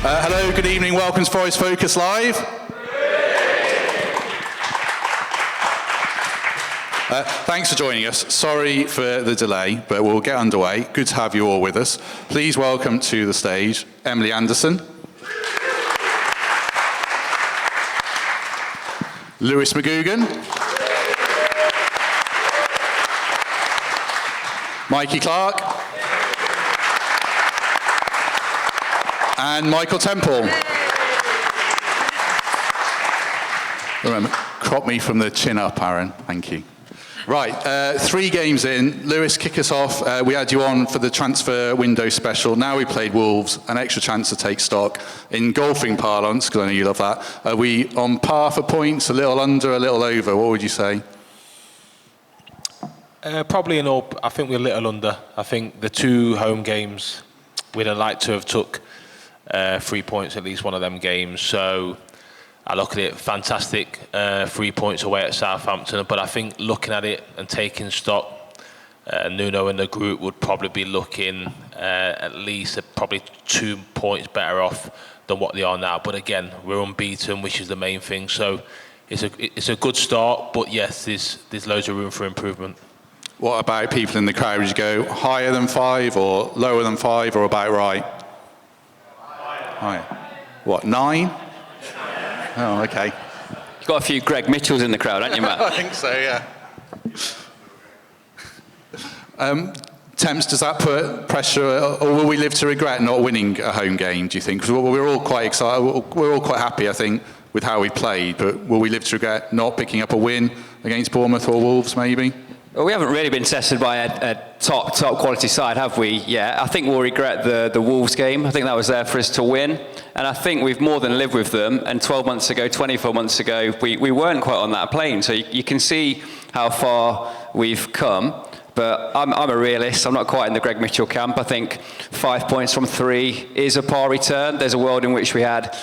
Hello, good evening, welcome to Forest Focus Live. Thanks for joining us. Sorry for the delay, but we'll get underway. Good to have you all with us. Please welcome to the stage Emily Anderson, Lewis McGugan, Mikey Clarke, and Michael Temple. Remember, crop me from the chin up, Aaron. Thank you. Right, 3 games in. Lewis, kick us off. We had you on for the transfer window special. Now we played Wolves, an extra chance to take stock. In golfing parlance, because I know you love that, are we on par for points, a little under, a little over? What would you say? Probably an up. I think we're a little under. I think the 2 home games, we'd have liked to have took 3 points at least one of them games. So I look at it, fantastic 3 points away at Southampton, but I think looking at it and taking stock, Nuno and the group would probably be looking at least probably 2 points better off than what they are now. But again, we're unbeaten, which is the main thing. So it's a good start, but yes, there's loads of room for improvement. What about people in the crowd? Would you go higher than 5 or lower than 5 or about right? Higher. What, 9? Oh, okay. You've got a few Greg Mitchells in the crowd, haven't you, Matt? I think so, yeah. Temps, does that put pressure, or will we live to regret not winning a home game, do you think? Because we're all quite excited, we're all quite happy, I think, with how we played, but will we live to regret not picking up a win against Bournemouth or Wolves, maybe? Well, we haven't really been tested by a top quality side, have we? Yeah, I think we'll regret the Wolves game. I think that was there for us to win. And I think we've more than lived with them. And 12 months ago, 24 months ago, we weren't quite on that plane. So you can see how far we've come. But I'm a realist. I'm not quite in the Greg Mitchell camp. I think 5 points from 3 is a par return. There's a world in which we had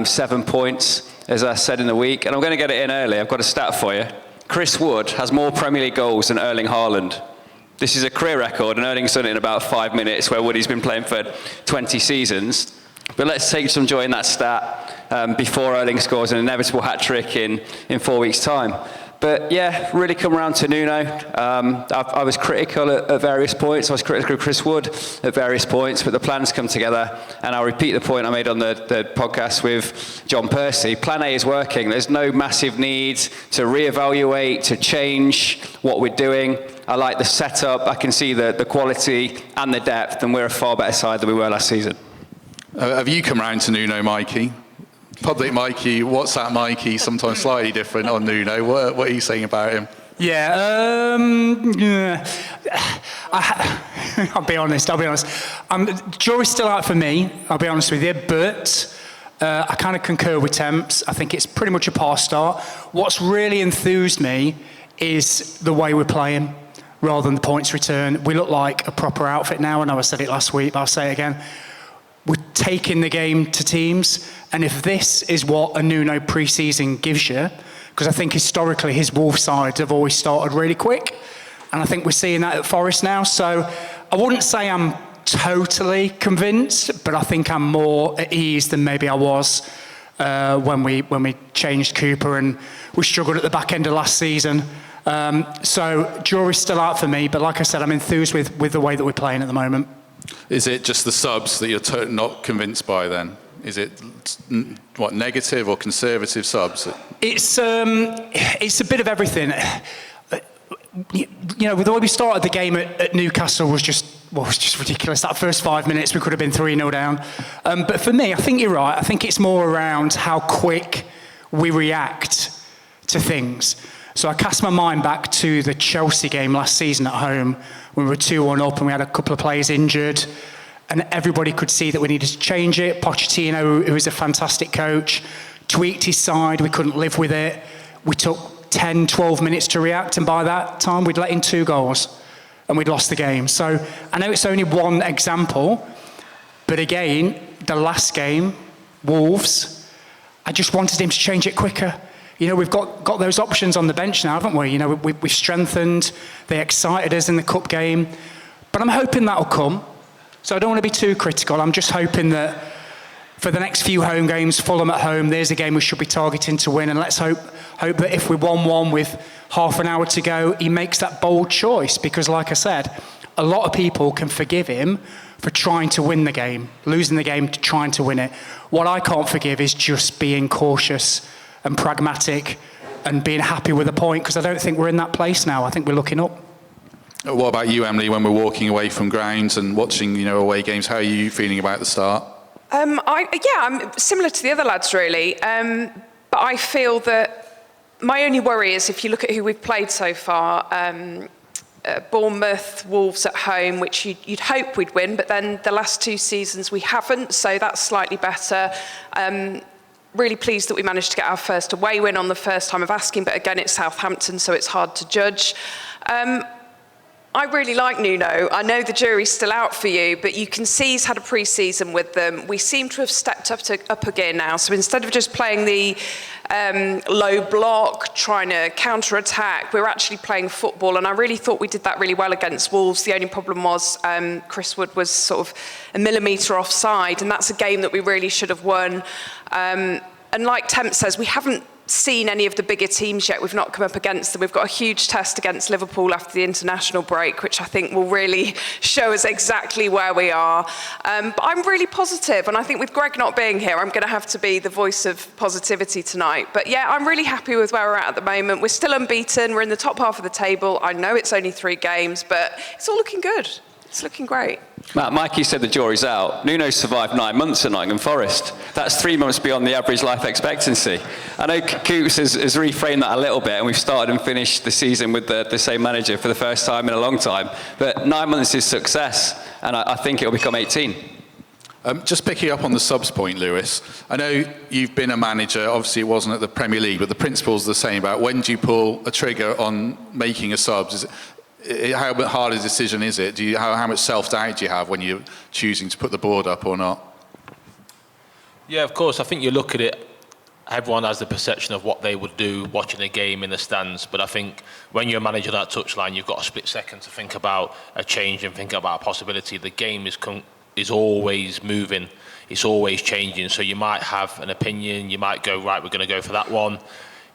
7 points, as I said in the week. And I'm going to get it in early. I've got a stat for you. Chris Wood has more Premier League goals than Erling Haaland. This is a career record, and Erling's done it in about 5 minutes, where Woody's been playing for 20 seasons. But let's take some joy in that stat before Erling scores an inevitable hat-trick in 4 weeks' time. But yeah, really come around to Nuno. I was critical at various points. I was critical of Chris Wood at various points, but the plans come together. And I'll repeat the point I made on the podcast with John Percy. Plan A is working. There's no massive need to reevaluate, to change what we're doing. I like the setup. I can see the quality and the depth, and we're a far better side than we were last season. Have you come round to Nuno, Mikey? Public Mikey, WhatsApp Mikey, sometimes slightly different on Nuno. What are you saying about him? Yeah, I'll be honest. Jury's still out for me, I'll be honest with you, but I kind of concur with Temps. I think it's pretty much a par start. What's really enthused me is the way we're playing rather than the points return. We look like a proper outfit now. I know I said it last week, but I'll say it again. We're taking the game to teams, and if this is what a Nuno pre-season gives you, because I think historically his Wolves sides have always started really quick, and I think we're seeing that at Forest now. So I wouldn't say I'm totally convinced, but I think I'm more at ease than maybe I was when we changed Cooper and we struggled at the back end of last season. So jury's still out for me, but like I said, I'm enthused with the way that we're playing at the moment. Is it just the subs that you're not convinced by then? Is it, what, negative or conservative subs? It's a bit of everything. You know, the way we started the game at Newcastle was just ridiculous. That first 5 minutes, we could have been 3-0 down. But for me, I think you're right. I think it's more around how quick we react to things. So I cast my mind back to the Chelsea game last season at home when we were 2-1 up and we had a couple of players injured and everybody could see that we needed to change it. Pochettino, who is a fantastic coach, tweaked his side. We couldn't live with it. We took 10, 12 minutes to react, and by that time we'd let in 2 goals and we'd lost the game. So I know it's only one example, but again, the last game, Wolves, I just wanted him to change it quicker. You know, we've got those options on the bench now, haven't we? You know, we've strengthened. They excited us in the cup game. But I'm hoping that'll come. So I don't want to be too critical. I'm just hoping that for the next few home games, Fulham at home, there's a game we should be targeting to win. And let's hope that if we're 1-1 with half an hour to go, he makes that bold choice. Because like I said, a lot of people can forgive him for trying to win the game, losing the game to trying to win it. What I can't forgive is just being cautious and pragmatic and being happy with a point, because I don't think we're in that place now. I think we're looking up. What about you, Emily, when we're walking away from grounds and watching, away games? How are you feeling about the start? I'm similar to the other lads, really. But I feel that my only worry is if you look at who we've played so far, Bournemouth, Wolves at home, which you'd hope we'd win, but then the last 2 seasons we haven't, so that's slightly better. Really pleased that we managed to get our first away win on the first time of asking, but again, it's Southampton, so it's hard to judge. I really like Nuno. I know the jury's still out for you, but you can see he's had a pre-season with them. We seem to have stepped up a gear now. So instead of just playing the low block, trying to counter-attack, we're actually playing football. And I really thought we did that really well against Wolves. The only problem was Chris Wood was sort of a millimetre offside, and that's a game that we really should have won. And like Temp says, we haven't seen any of the bigger teams yet. We've not come up against them. We've got a huge test against Liverpool after the international break, which I think will really show us exactly where we are. But I'm really positive, and I think with Greg not being here, I'm going to have to be the voice of positivity tonight. But yeah, I'm really happy with where we're at the moment. We're still unbeaten. We're in the top half of the table. I know it's only 3 games, but it's all looking good. It's looking great. Matt, Mikey said the jury's out. Nuno survived 9 months at Nottingham Forest. That's 3 months beyond the average life expectancy. I know Coops has reframed that a little bit, and we've started and finished the season with the same manager for the first time in a long time. But 9 months is success, and I think it'll become 18. Just picking up on the subs point, Lewis, I know you've been a manager, obviously it wasn't at the Premier League, but the principle's the same about when do you pull a trigger on making a subs? How hard a decision is it? How much self-doubt do you have when you're choosing to put the board up or not? Yeah, of course. I think you look at it, everyone has the perception of what they would do watching a game in the stands. But I think when you're a manager on that touchline, you've got a split second to think about a change and think about a possibility. The game is always moving. It's always changing. So you might have an opinion. You might go, right, we're going to go for that one.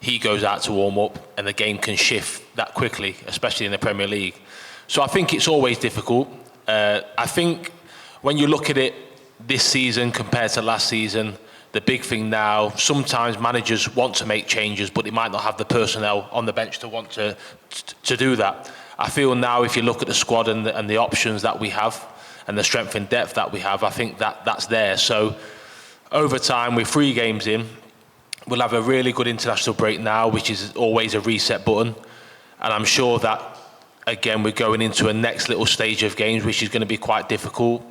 He goes out to warm up, and the game can shift that quickly, especially in the Premier League. So I think it's always difficult. I think when you look at it this season compared to last season, the big thing now, sometimes managers want to make changes, but they might not have the personnel on the bench to want to do that. I feel now if you look at the squad and the options that we have and the strength and depth that we have, I think that's there. So over time, we're 3 games in. We'll have a really good international break now, which is always a reset button. And I'm sure that, again, we're going into a next little stage of games, which is going to be quite difficult.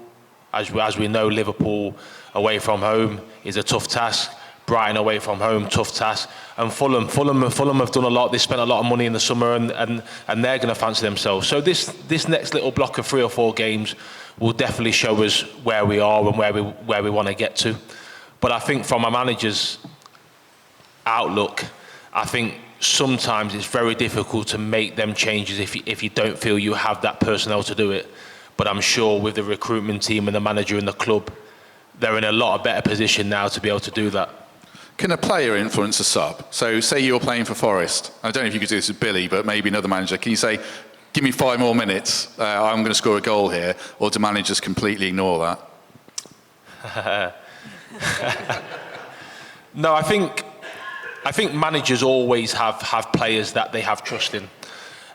As we know, Liverpool away from home is a tough task. Brighton away from home, tough task. And Fulham have done a lot. They spent a lot of money in the summer, and they're going to fancy themselves. So this next little block of 3 or 4 games will definitely show us where we are and where we want to get to. But I think from a manager's outlook, I think sometimes it's very difficult to make them changes if you don't feel you have that personnel to do it. But I'm sure with the recruitment team and the manager and the club, they're in a lot of better position now to be able to do that. Can a player influence a sub? So say you're playing for Forest. I don't know if you could do this with Billy, but maybe another manager. Can you say, give me 5 more minutes, I'm going to score a goal here, or do managers completely ignore that? No, I think managers always have players that they have trust in,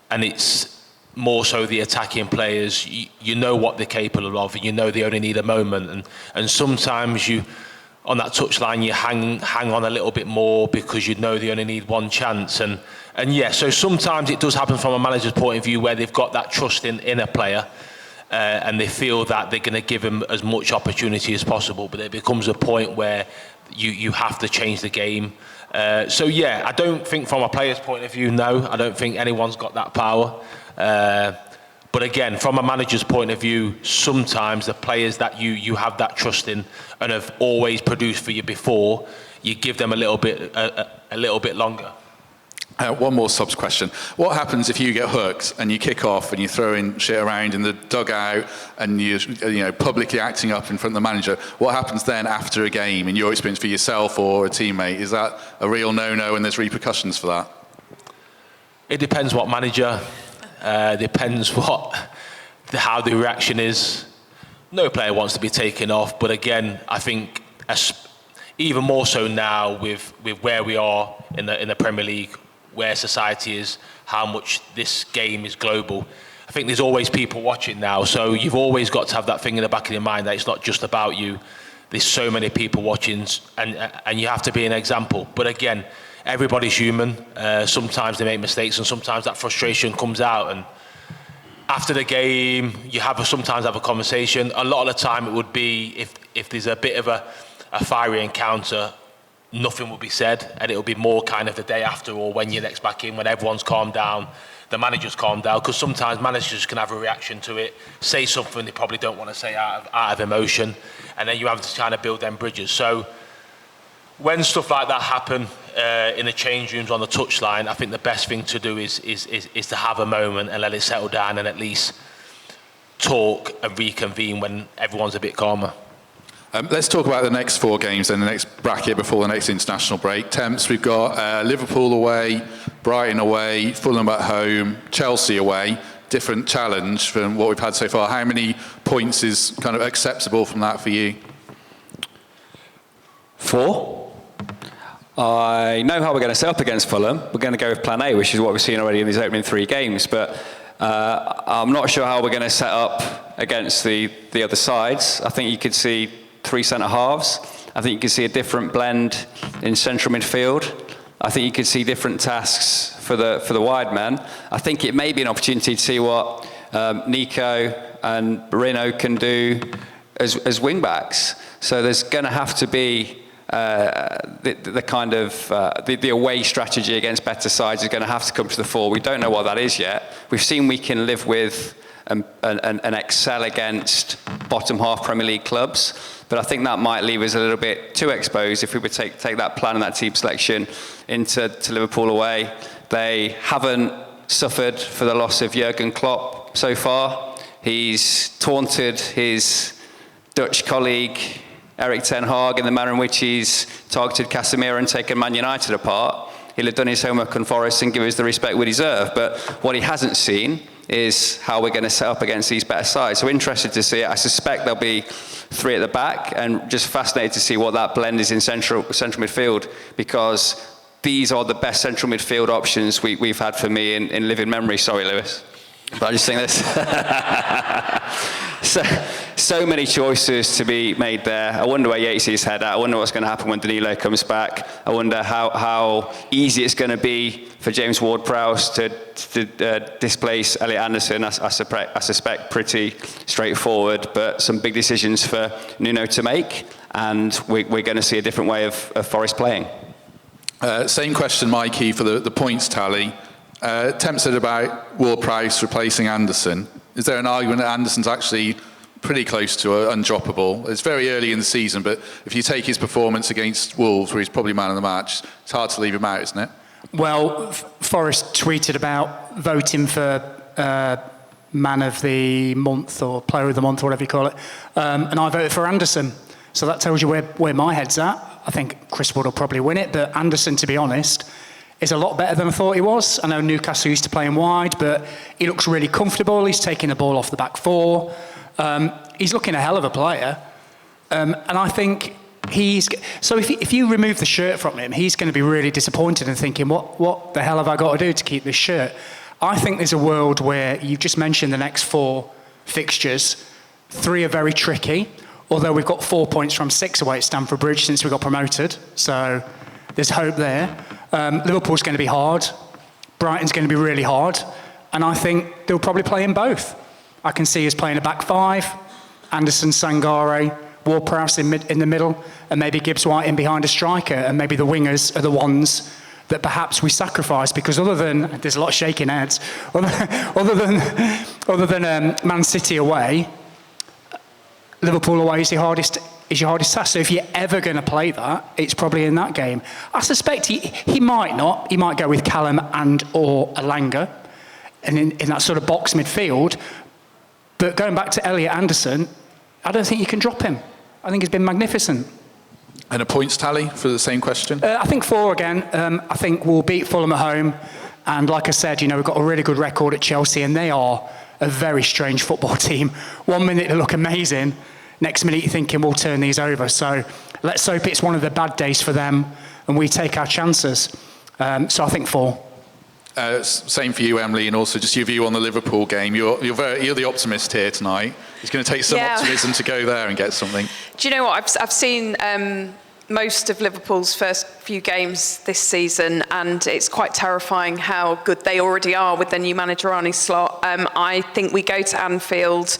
and it's more so the attacking players. You know what they're capable of, and you know they only need a moment, and sometimes you, on that touchline, you hang on a little bit more because you know they only need one chance, and yeah, so sometimes it does happen from a manager's point of view where they've got that trust in a player, and they feel that they're going to give him as much opportunity as possible, but there becomes a point where you have to change the game. So yeah, I don't think from a player's point of view, no, I don't think anyone's got that power. But again, from a manager's point of view, sometimes the players that you have that trust in and have always produced for you before, you give them a little bit longer. One more subs question. What happens if you get hooked and you kick off and you're throwing shit around in the dugout and you're publicly acting up in front of the manager? What happens then after a game, in your experience, for yourself or a teammate? Is that a real no-no and there's repercussions for that? It depends what manager, depends how the reaction is. No player wants to be taken off, but again, I think even more so now with where we are in the Premier League, where society is, how much this game is global. I think there's always people watching now, so you've always got to have that thing in the back of your mind that it's not just about you. There's so many people watching, and you have to be an example. But again, everybody's human. Sometimes they make mistakes, and sometimes that frustration comes out. And after the game, you sometimes have a conversation. A lot of the time, it would be if there's a bit of a fiery encounter, nothing will be said, and it'll be more kind of the day after or when you're next back in, when everyone's calmed down, the manager's calmed down, because sometimes managers can have a reaction to it, say something they probably don't want to say out of emotion, and then you have to kind of build them bridges. So when stuff like that happen in the change rooms, on the touchline, I think the best thing to do is to have a moment and let it settle down and at least talk and reconvene when everyone's a bit calmer. Let's talk about the next 4 games and the next bracket before the next international break. Temps, we've got Liverpool away, Brighton away, Fulham at home, Chelsea away. Different challenge from what we've had so far. How many points is kind of acceptable from that for you? 4. I know how we're going to set up against Fulham. We're going to go with plan A, which is what we've seen already in these opening 3 games. But I'm not sure how we're going to set up against the other sides. I think you could see 3 centre-halves. I think you could see a different blend in central midfield. I think you could see different tasks for the wide men. I think it may be an opportunity to see what Nico and Rino can do as wing-backs. So there's going to have to be the kind of the away strategy against better sides is going to have to come to the fore. We don't know what that is yet. We've seen we can live with and excel against bottom half Premier League clubs, but I think that might leave us a little bit too exposed if we would take that plan and that team selection into Liverpool away. They haven't suffered for the loss of Jurgen Klopp so far. He's taunted his Dutch colleague Erik ten Hag in the manner in which he's targeted Casemiro and taken Man United apart. He'll have done his homework on Forest and give us the respect we deserve. But what he hasn't seen is how we're going to set up against these better sides. So interested to see it. I suspect there'll be 3 at the back, and just fascinated to see what that blend is in central midfield, because these are the best central midfield options we've had for me in living memory. Sorry, Lewis. But I just think this. So many choices to be made there. I wonder where Yates is head at. I wonder what's going to happen when Danilo comes back. I wonder how easy it's going to be for James Ward-Prowse to displace Elliot Anderson. I suspect pretty straightforward, but some big decisions for Nuno to make, and we're going to see a different way of Forest playing. Same question, Mikey, for the points tally. Temp said about Ward-Prowse replacing Anderson. Is there an argument that Anderson's actually pretty close to undroppable? It's very early in the season, but if you take his performance against Wolves, where he's probably man of the match, it's hard to leave him out, isn't it? Well, Forest tweeted about voting for Man of the Month or Player of the Month, or whatever you call it, and I voted for Anderson. So that tells you where my head's at. I think Chris Wood will probably win it, but Anderson, to be honest, is a lot better than I thought he was. I know Newcastle used to play him wide, but he looks really comfortable. He's taking the ball off the back 4. He's looking a hell of a player. And I think so if you remove the shirt from him, he's going to be really disappointed and thinking, what the hell have I got to do to keep this shirt? I think there's a world where you've just mentioned the next 4 fixtures. 3 are very tricky, although we've got 4 points from 6 away at Stamford Bridge since we got promoted. So there's hope there. Liverpool's going to be hard. Brighton's going to be really hard. And I think they'll probably play in both. I can see us playing a back 5, Anderson, Sangare, Ward-Prowse in the middle, and maybe Gibbs-White in behind a striker, and maybe the wingers are the ones that perhaps we sacrifice, because there's a lot of shaking heads, other than Man City away, Liverpool away is the hardest is your hardest task. So if you're ever going to play that, it's probably in that game. I suspect he might not. He might go with Callum and or Elanga, and in that sort of box midfield. But going back to Elliot Anderson, I don't think you can drop him. I think he's been magnificent. And a points tally for the same question? I think 4 again. I think we'll beat Fulham at home. And like I said, we've got a really good record at Chelsea, and they are a very strange football team. 1 minute they look amazing, next minute you're thinking we'll turn these over. So let's hope it's one of the bad days for them and we take our chances. So I think 4. Same for you, Emily, and also just your view on the Liverpool game. You're the optimist here tonight. It's going to take some optimism to go there and get something. Do you know what? I've seen most of Liverpool's first few games this season, and it's quite terrifying how good they already are with their new manager, Arne Slot. I think we go to Anfield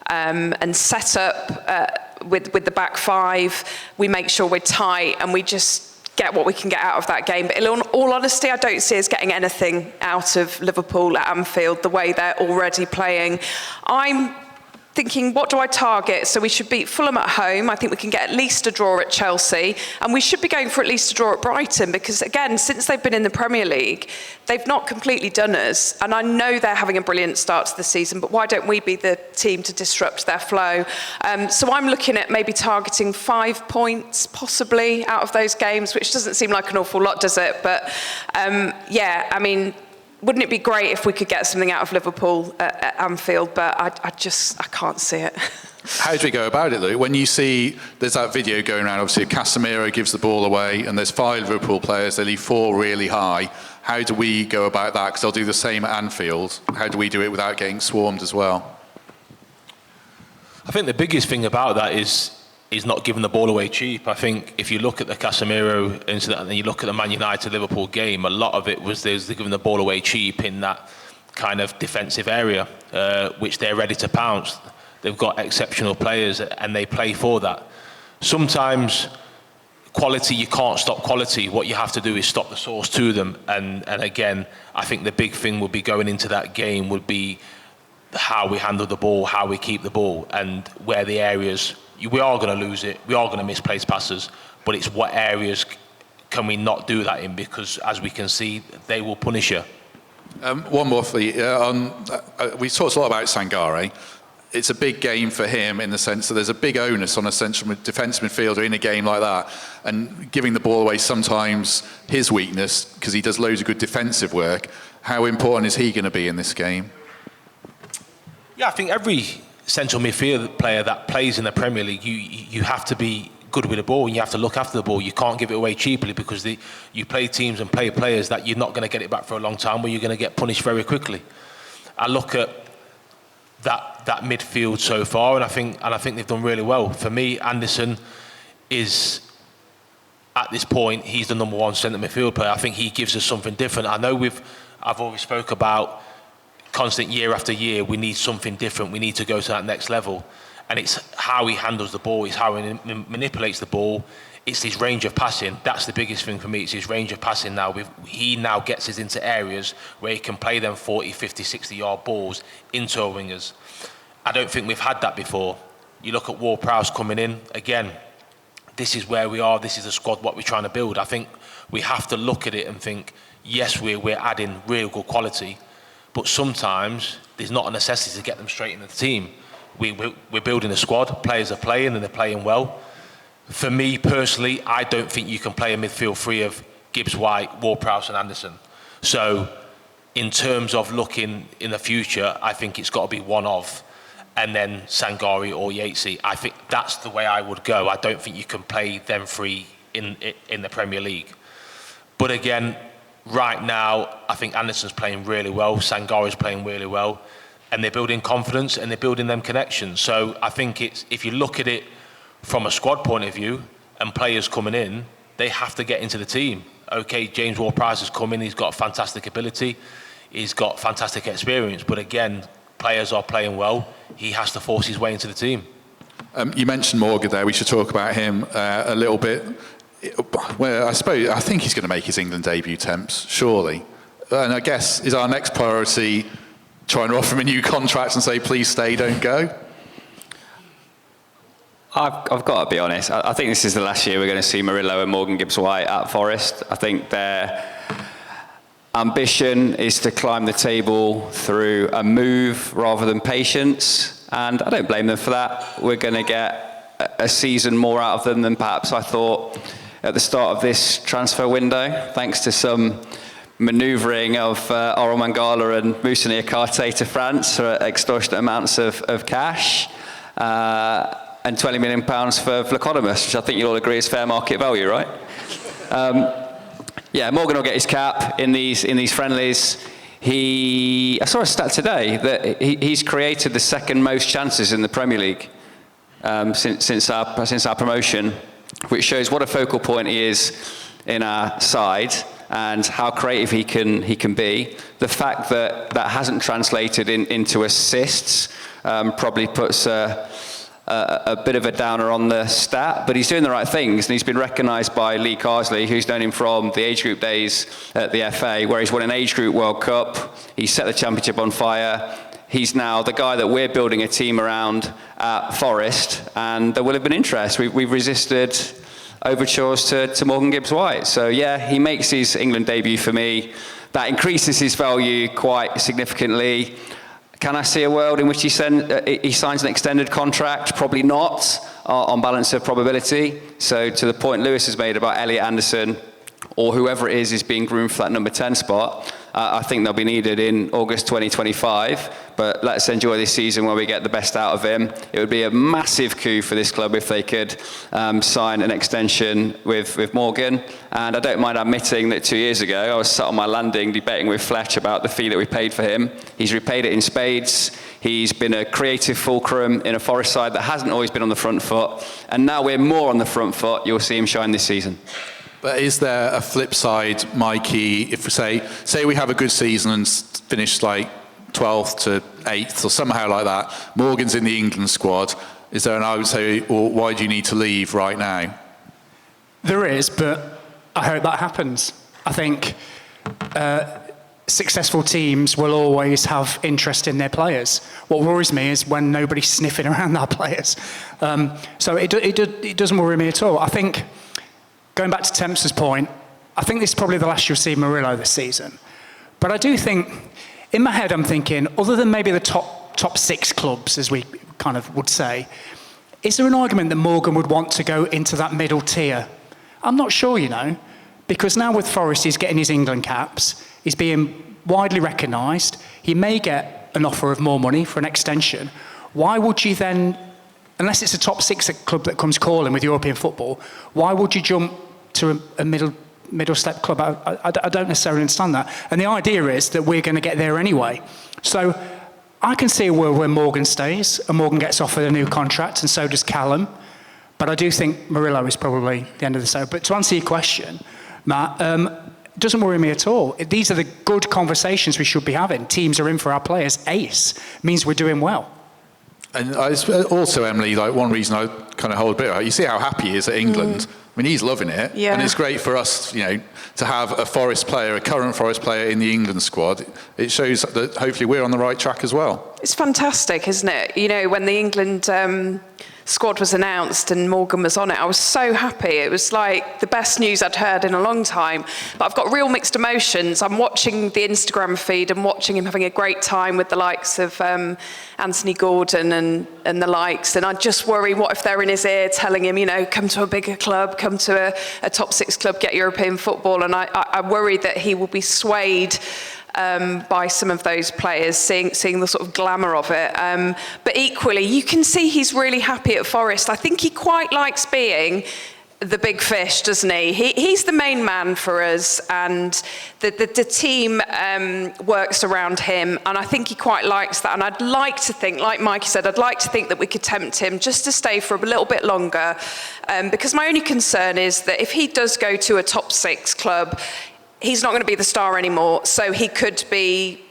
and set up with the back 5. We make sure we're tight, and we just get what we can get out of that game. But in all honesty, I don't see us getting anything out of Liverpool at Anfield the way they're already playing. I'm thinking, what do I target? So we should beat Fulham at home. I think we can get at least a draw at Chelsea. And we should be going for at least a draw at Brighton, because again, since they've been in the Premier League, they've not completely done us. And I know they're having a brilliant start to the season, but why don't we be the team to disrupt their flow? So I'm looking at maybe targeting 5 points possibly out of those games, which doesn't seem like an awful lot, does it? But wouldn't it be great if we could get something out of Liverpool at Anfield? But I can't see it. How do we go about it, though? When you see there's that video going around, obviously Casemiro gives the ball away, and there's 5 Liverpool players, they leave 4 really high. How do we go about that? Because they'll do the same at Anfield. How do we do it without getting swarmed as well? I think the biggest thing about that is not giving the ball away cheap. I think if you look at the Casemiro incident and then you look at the Man United-Liverpool game, a lot of it was they're giving the ball away cheap in that kind of defensive area, which they're ready to pounce. They've got exceptional players and they play for that. Sometimes quality, you can't stop quality. What you have to do is stop the source to them. And again, I think the big thing would be going into that game would be how we handle the ball, how we keep the ball, and where the areas, we are going to lose it, we are going to misplace passes, but it's what areas can we not do that in, because as we can see, they will punish you. One more for you. We talked a lot about Sangare. It's a big game for him in the sense that there's a big onus on a central defensive midfielder in a game like that, and giving the ball away sometimes his weakness, because he does loads of good defensive work. How important is he going to be in this game? Yeah, I think every central midfield player that plays in the Premier League, you have to be good with the ball and you have to look after the ball. You can't give it away cheaply, because you play teams and play players that you're not going to get it back for a long time, where you're going to get punished very quickly. I look at that midfield so far, and I think they've done really well. For me, Anderson is, at this point, he's the number 1 centre midfield player. I think he gives us something different. I know I've always spoke about constant year after year, we need something different. We need to go to that next level. And it's how he handles the ball, it's how he manipulates the ball, it's his range of passing. That's the biggest thing for me, it's his range of passing now. He now gets us into areas where he can play them 40, 50, 60-yard balls into our wingers. I don't think we've had that before. You look at Ward-Prowse coming in, again, this is where we are, this is the squad, what we're trying to build. I think we have to look at it and think, yes, we're adding real good quality, but sometimes there's not a necessity to get them straight into the team. We're building a squad, players are playing and they're playing well. For me personally, I don't think you can play a midfield 3 of Gibbs-White, Ward-Prowse and Anderson. So in terms of looking in the future, I think it's got to be one of, and then Sangare or Yatesy. I think that's the way I would go. I don't think you can play them 3 in the Premier League. But again, right now, I think Anderson's playing really well, Sangare's playing really well, and they're building confidence and they're building them connections. So I think if you look at it from a squad point of view and players coming in, they have to get into the team. Okay, James Ward-Prowse has come in, he's got fantastic ability, he's got fantastic experience, but again, players are playing well, he has to force his way into the team. You mentioned Morgan there, we should talk about him a little bit. Well, I think he's going to make his England debut, Temps, surely. And I guess, is our next priority trying to offer him a new contract and say, please stay, don't go? I've got to be honest. I think this is the last year we're going to see Murillo and Morgan Gibbs-White at Forest. I think their ambition is to climb the table through a move rather than patience, and I don't blame them for that. We're going to get a season more out of them than perhaps I thought at the start of this transfer window, thanks to some manoeuvring of Oral Mangala and Moussa Niakate to France for extortionate amounts of cash, and £20 million for Vlachodimos, which I think you'll all agree is fair market value, right? Yeah, Morgan will get his cap in these friendlies. I saw a stat today that he's created the second most chances in the Premier League since our promotion, which shows what a focal point he is in our side and how creative he can be. The fact that hasn't translated into assists probably puts a bit of a downer on the stat, but he's doing the right things, and he's been recognised by Lee Carsley, who's known him from the age group days at the FA, where he's won an age group World Cup. He set the championship on fire. He's now the guy that we're building a team around at Forest, and there will have been interest. We've resisted overtures to Morgan Gibbs-White. So yeah, he makes his England debut for me. That increases his value quite significantly. Can I see a world in which he signs an extended contract? Probably not, on balance of probability. So to the point Lewis has made about Elliot Anderson, or whoever it is being groomed for that number 10 spot, I think they'll be needed in August 2025. But let's enjoy this season where we get the best out of him. It would be a massive coup for this club if they could sign an extension with Morgan. And I don't mind admitting that 2 years ago, I was sat on my landing debating with Fletch about the fee that we paid for him. He's repaid it in spades. He's been a creative fulcrum in a Forest side that hasn't always been on the front foot. And now we're more on the front foot. You'll see him shine this season. But is there a flip side, Mikey, if we say we have a good season and finish like 12th to 8th or somehow like that, Morgan's in the England squad, is there an argument to say, well, why do you need to leave right now? There is, but I hope that happens. I think successful teams will always have interest in their players. What worries me is when nobody's sniffing around our players. So it doesn't worry me at all. I think, going back to Temps's point, I think this is probably the last you'll see Murillo this season. But I do think, in my head I'm thinking, other than maybe the top 6 clubs, as we kind of would say, is there an argument that Morgan would want to go into that middle tier? I'm not sure, because now with Forest he's getting his England caps, he's being widely recognised, he may get an offer of more money for an extension. Why would you then, unless it's a top 6 club that comes calling with European football, why would you jump to a middle step club? I don't necessarily understand that. And the idea is that we're going to get there anyway. So I can see a world where Morgan stays and Morgan gets offered a new contract, and so does Callum. But I do think Murillo is probably the end of the story. But to answer your question, Matt, it doesn't worry me at all. These are the good conversations we should be having. Teams are in for our players. Ace means we're doing well. And also, Emily, like one reason I kind of hold a bit, you see how happy he is at England. I mean, he's loving it. Yeah. And it's great for us, to have a Forest player, a current Forest player in the England squad. It shows that hopefully we're on the right track as well. It's fantastic, isn't it? When the England squad was announced and Morgan was on it, I was so happy. It was like the best news I'd heard in a long time. But I've got real mixed emotions. I'm watching the Instagram feed and watching him having a great time with the likes of Anthony Gordon and the likes. And I just worry, what if they're in his ear telling him, come to a bigger club, come to a top 6 club, get European football. And I worry that he will be swayed by some of those players, seeing the sort of glamour of it. But equally, you can see he's really happy at Forest. I think he quite likes being the big fish, doesn't he? He's the main man for us, and the team works around him, and I think he quite likes that. And I'd like to think, like Mikey said, I'd like to think that we could tempt him just to stay for a little bit longer, because my only concern is that if he does go to a top 6 club, he's not going to be the star anymore, so he could be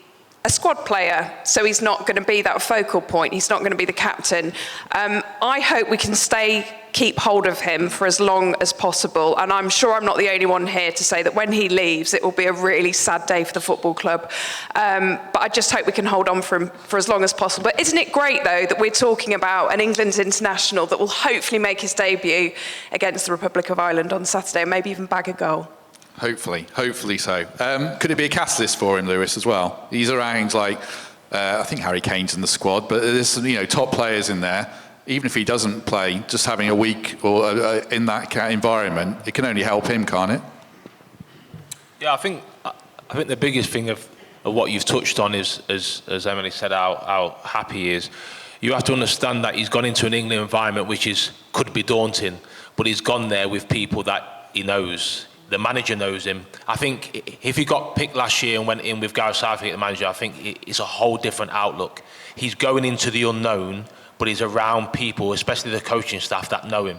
a squad player, so he's not going to be that focal point, he's not going to be the captain. I hope we can stay keep hold of him for as long as possible. And I'm sure I'm not the only one here to say that when he leaves, it will be a really sad day for the football club. But I just hope we can hold on for him for as long as possible. But isn't it great, though, that we're talking about an England international that will hopefully make his debut against the Republic of Ireland on Saturday, and maybe even bag a goal? Hopefully so. Could it be a catalyst for him, Lewis, as well? He's around like, I think Harry Kane's in the squad, but there's some, top players in there. Even if he doesn't play, just having a week or in that environment, it can only help him, can't it? Yeah, I think the biggest thing of what you've touched on is, as Emily said, how happy he is. You have to understand that he's gone into an England environment which could be daunting, but he's gone there with people that he knows. The manager knows him. I think if he got picked last year and went in with Gareth Southgate, the manager, I think it's a whole different outlook. He's going into the unknown, but he's around people, especially the coaching staff, that know him,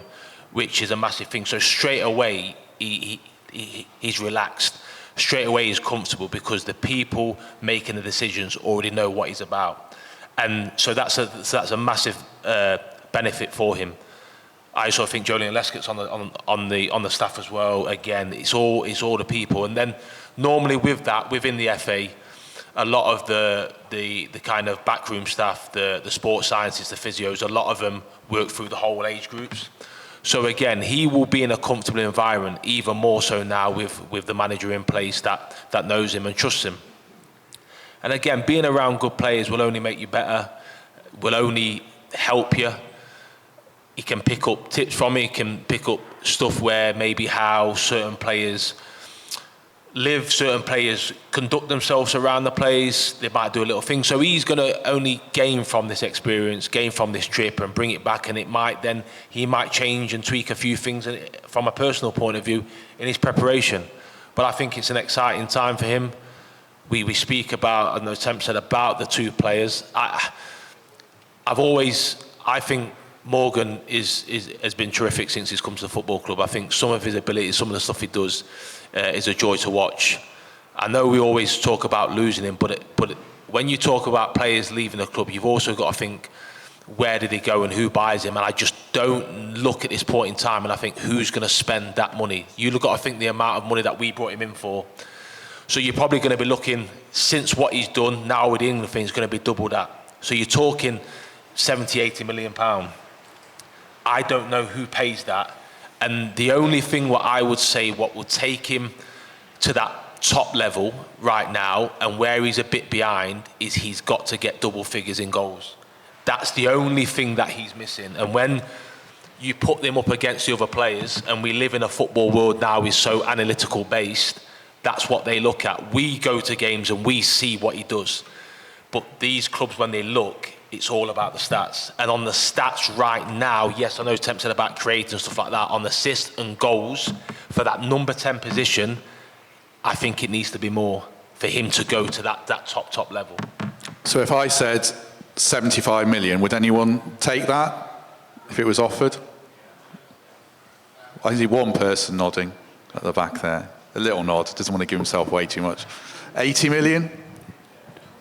which is a massive thing. So straight away, he's relaxed. Straight away, he's comfortable because the people making the decisions already know what he's about. And so that's a massive benefit for him. I also think Joleon Lescott's on the staff as well. Again, it's all the people. And then normally with that, within the FA, a lot of the kind of backroom staff, the sports scientists, the physios, a lot of them work through the whole age groups. So again, he will be in a comfortable environment, even more so now with the manager in place that knows him and trusts him. And again, being around good players will only make you better, will only help you. He can pick up tips from it, he can pick up stuff where maybe how certain players live, certain players conduct themselves around the place, they might do a little thing. So he's going to only gain from this experience, gain from this trip and bring it back, and he might change and tweak a few things from a personal point of view in his preparation. But I think it's an exciting time for him. We speak about, and the Temp said about the two players. I think Morgan has been terrific since he's come to the football club. I think some of his abilities, some of the stuff he does is a joy to watch. I know we always talk about losing him, but when you talk about players leaving the club, you've also got to think, where did he go and who buys him? And I just don't look at this point in time and I think, who's going to spend that money? You've got to think the amount of money that we brought him in for. So you're probably going to be looking, since what he's done, now with the England thing, is going to be double that. So you're talking 70, 80 million pounds. I don't know who pays that. And the only thing what I would say, what will take him to that top level right now and where he's a bit behind, is he's got to get double figures in goals. That's the only thing that he's missing. And when you put them up against the other players, and we live in a football world now is so analytical based, that's what they look at. We go to games and we see what he does. But these clubs, when they look, it's all about the stats. And on the stats right now, yes, I know Temp said about creating and stuff like that, on assists and goals, for that number 10 position, I think it needs to be more for him to go to that top level. So if I said 75 million, would anyone take that if it was offered? I see one person nodding at the back there. A little nod, doesn't want to give himself way too much. 80 million?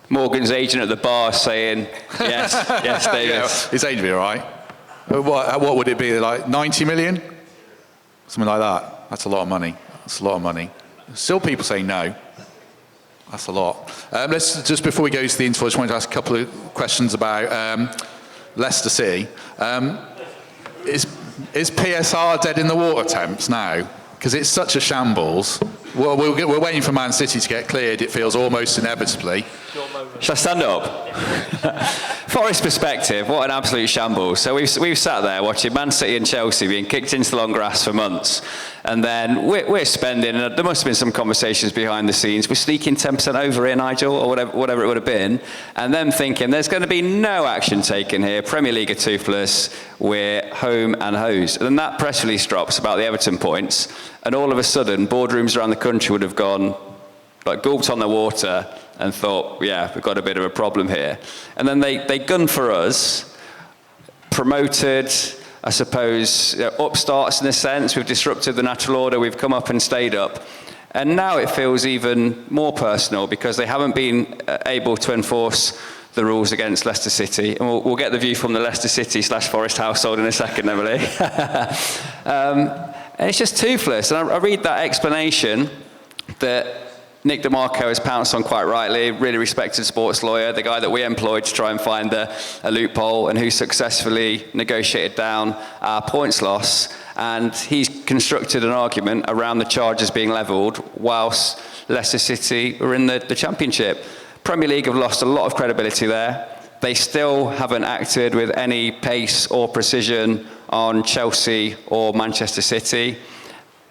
Morgan's agent at the bar saying, yes, Davis. Yeah, his agent would be all right. What would it be, like 90 million? Something like that. That's a lot of money. That's a lot of money. Still people say no. That's a lot. Let's just, before we go to the interval, I just wanted to ask a couple of questions about Leicester City. Is PSR dead in the water, Temps, now? Because it's such a shambles. Well, we're waiting for Man City to get cleared, it feels almost inevitably. Shall I stand up? Forest perspective, what an absolute shambles. So we've sat there watching Man City and Chelsea being kicked into the long grass for months. And then we're spending, there must have been some conversations behind the scenes, we're sneaking 10% over here, Nigel, or whatever it would have been. And then thinking, there's going to be no action taken here, Premier League are toothless, we're home and hosed. And then that press release drops about the Everton points, and all of a sudden, boardrooms around the country would have gone, like gulped on the water, and thought, yeah, we've got a bit of a problem here. And then they gunned for us, promoted, I suppose, upstarts in a sense. We've disrupted the natural order. We've come up and stayed up. And now it feels even more personal because they haven't been able to enforce the rules against Leicester City. And we'll get the view from the Leicester City/Forest household in a second, Emily. And it's just toothless. And I read that explanation that Nick DeMarco has pounced on quite rightly, really respected sports lawyer, the guy that we employed to try and find a loophole and who successfully negotiated down our points loss. And he's constructed an argument around the charges being levelled whilst Leicester City are in the Championship. Premier League have lost a lot of credibility there. They still haven't acted with any pace or precision on Chelsea or Manchester City.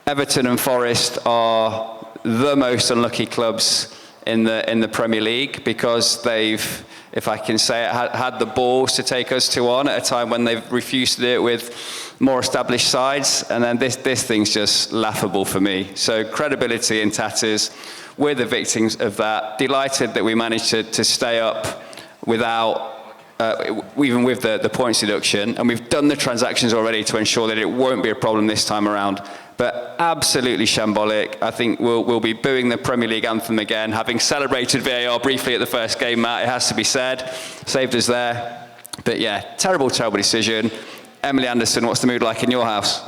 Everton and Forest are the most unlucky clubs in the Premier League because they've, if I can say it, had the balls to take us 2-1 at a time when they've refused to do it with more established sides. And then this thing's just laughable for me. So credibility in tatters. We're the victims of that. Delighted that we managed to stay up without, even with the points deduction. And we've done the transactions already to ensure that it won't be a problem this time around. But absolutely shambolic. I think we'll be booing the Premier League anthem again, having celebrated VAR briefly at the first game, Matt, it has to be said. Saved us there. But yeah, terrible, terrible decision. Emily Anderson, what's the mood like in your house?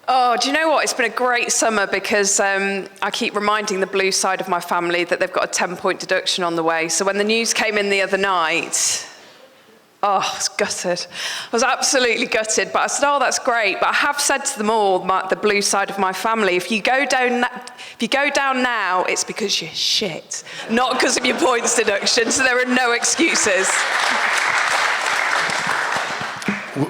Oh, do you know what? It's been a great summer because I keep reminding the blue side of my family that they've got a 10-point deduction on the way. So when the news came in the other night, I was gutted. I was absolutely gutted, but I said, oh, that's great. But I have said to them all, the blue side of my family, if you go down now, it's because you're shit, not because of your points deduction. So there are no excuses.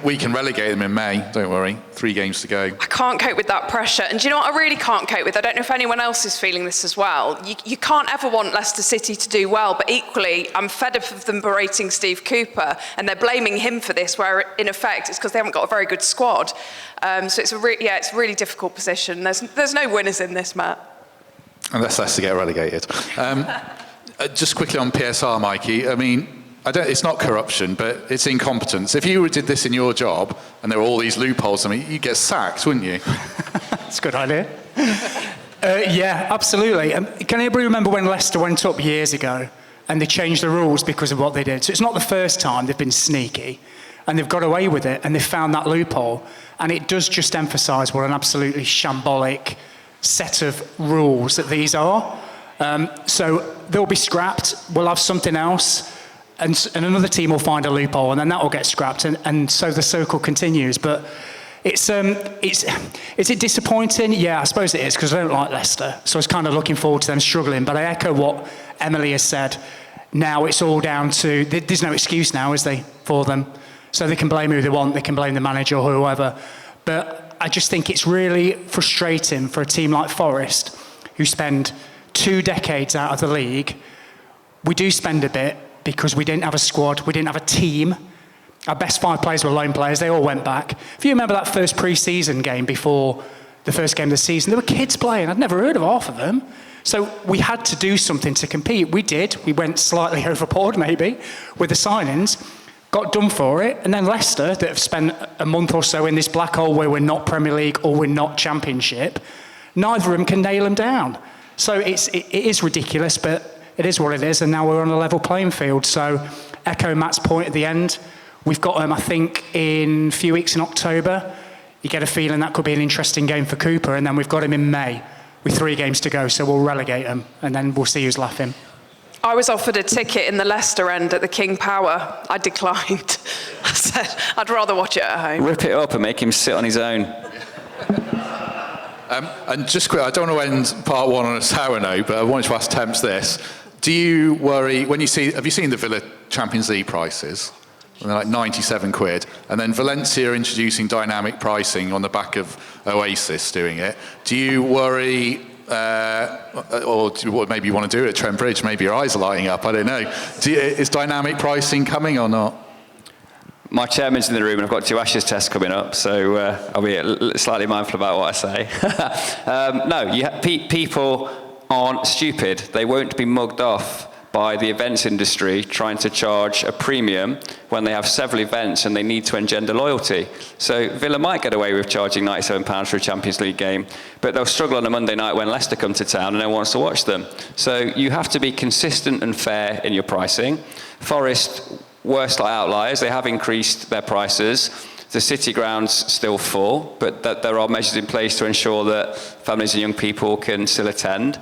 We can relegate them in May, don't worry. 3 games to go. I can't cope with that pressure. And do you know what I really can't cope with? I don't know if anyone else is feeling this as well. You can't ever want Leicester City to do well, but equally, I'm fed up of them berating Steve Cooper, and they're blaming him for this, where in effect it's because they haven't got a very good squad. So it's a really difficult position. There's no winners in this, Matt. Unless Leicester get relegated. Just quickly on PSR, Mikey. I mean, it's not corruption, but it's incompetence. If you did this in your job and there were all these loopholes, I mean, you'd get sacked, wouldn't you? That's a good idea. Yeah, absolutely. Can anybody remember when Leicester went up years ago and they changed the rules because of what they did? So it's not the first time they've been sneaky and they've got away with it and they've found that loophole. And it does just emphasise what an absolutely shambolic set of rules that these are. So they'll be scrapped. We'll have something else. And another team will find a loophole, and then that will get scrapped, and so the circle continues. But is it disappointing? Yeah, I suppose it is, because I don't like Leicester. So I was kind of looking forward to them struggling. But I echo what Emily has said. Now it's all down to, there's no excuse now, is there, for them? So they can blame who they want, they can blame the manager or whoever. But I just think it's really frustrating for a team like Forest, who spend 2 decades out of the league. We do spend a bit, because we didn't have a squad, we didn't have a team. Our best 5 players were loan players, they all went back. If you remember that first pre-season game before the first game of the season, there were kids playing, I'd never heard of half of them. So we had to do something to compete. We did, we went slightly overboard maybe with the signings, got done for it, and then Leicester, that have spent a month or so in this black hole where we're not Premier League or we're not Championship, neither of them can nail them down. So it is ridiculous, but it is what it is, and now we're on a level playing field. So, echo Matt's point at the end. We've got them, I think, in a few weeks in October. You get a feeling that could be an interesting game for Cooper, and then we've got him in May with 3 games to go, so we'll relegate him, and then we'll see who's laughing. I was offered a ticket in the Leicester end at the King Power. I declined. I said, I'd rather watch it at home. Rip it up and make him sit on his own. And just quick, I don't want to end part 1 on a sour note, but I wanted to ask Temps this. Do you worry, have you seen the Villa Champions League prices? And they're like 97 quid. And then Valencia introducing dynamic pricing on the back of Oasis doing it. Do you worry, or maybe you want to do it at Trent Bridge, maybe your eyes are lighting up, I don't know. Is dynamic pricing coming or not? My chairman's in the room and I've got 2 Ashes tests coming up, so I'll be slightly mindful about what I say. No, people aren't stupid. They won't be mugged off by the events industry trying to charge a premium when they have several events and they need to engender loyalty. So Villa might get away with charging £97 for a Champions League game, but they'll struggle on a Monday night when Leicester come to town and no one wants to watch them. So you have to be consistent and fair in your pricing. Forest, worst outliers, they have increased their prices. The City ground's still full, but that there are measures in place to ensure that families and young people can still attend.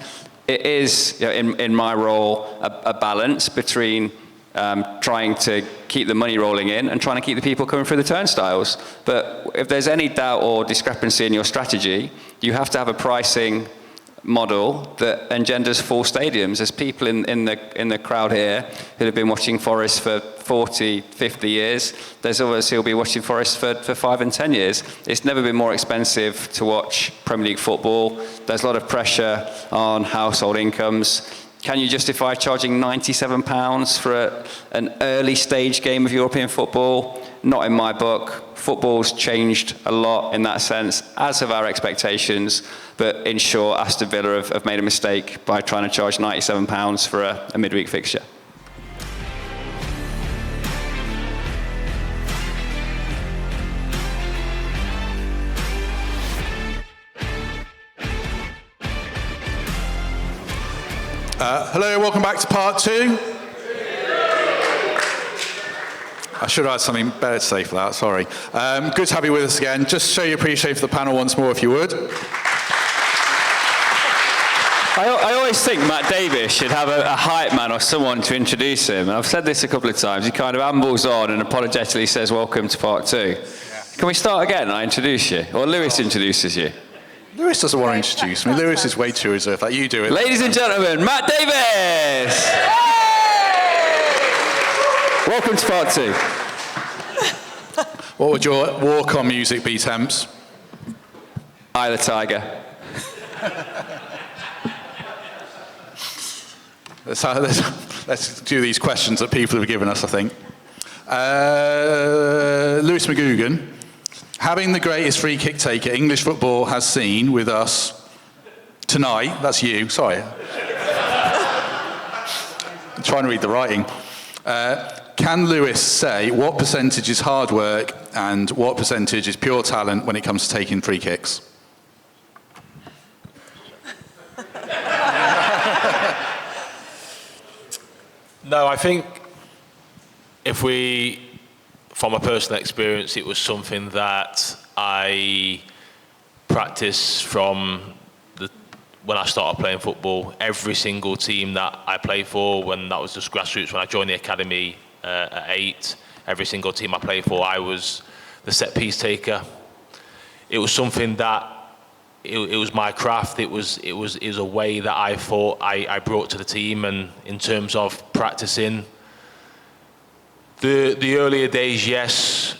It is, in my role, a balance between trying to keep the money rolling in and trying to keep the people coming through the turnstiles. But if there's any doubt or discrepancy in your strategy, you have to have a pricing model that engenders full stadiums. There's people in the crowd here who have been watching Forest for 40, 50 years. There's others who'll be watching Forest for 5 and 10 years. It's never been more expensive to watch Premier League football. There's a lot of pressure on household incomes. Can you justify charging £97 for an early stage game of European football? Not in my book. Football's changed a lot in that sense, as have our expectations. But in short, Aston Villa have made a mistake by trying to charge £97 for a midweek fixture. Hello, welcome back to part 2. I should have had something better to say for that, sorry. Good to have you with us again. Just show your appreciation for the panel once more, if you would. I always think Matt Davis should have a hype man or someone to introduce him. And I've said this a couple of times. He kind of ambles on and apologetically says, welcome to part 2. Yeah. Can we start again and I introduce you? Or Lewis introduces you? Lewis doesn't want to introduce me. Lewis is way too reserved. Like, you do it. Ladies and gentlemen, Matt Davis! Welcome to part 2. What would your walk-on music be, Temps? Eye of the Tiger. Let's do these questions that people have given us, I think. Lewis McGugan, having the greatest free kick taker English football has seen with us tonight, that's you, sorry. I'm trying to read the writing. Can Lewis say what percentage is hard work and what percentage is pure talent when it comes to taking free kicks? No, I think from a personal experience, it was something that I practiced from when I started playing football. Every single team that I played for, when that was just grassroots, when I joined the academy at 8, every single team I played for, I was the set piece taker. It was something that it was my craft. It was a way that I thought I brought to the team, and in terms of practicing. The earlier days, yes.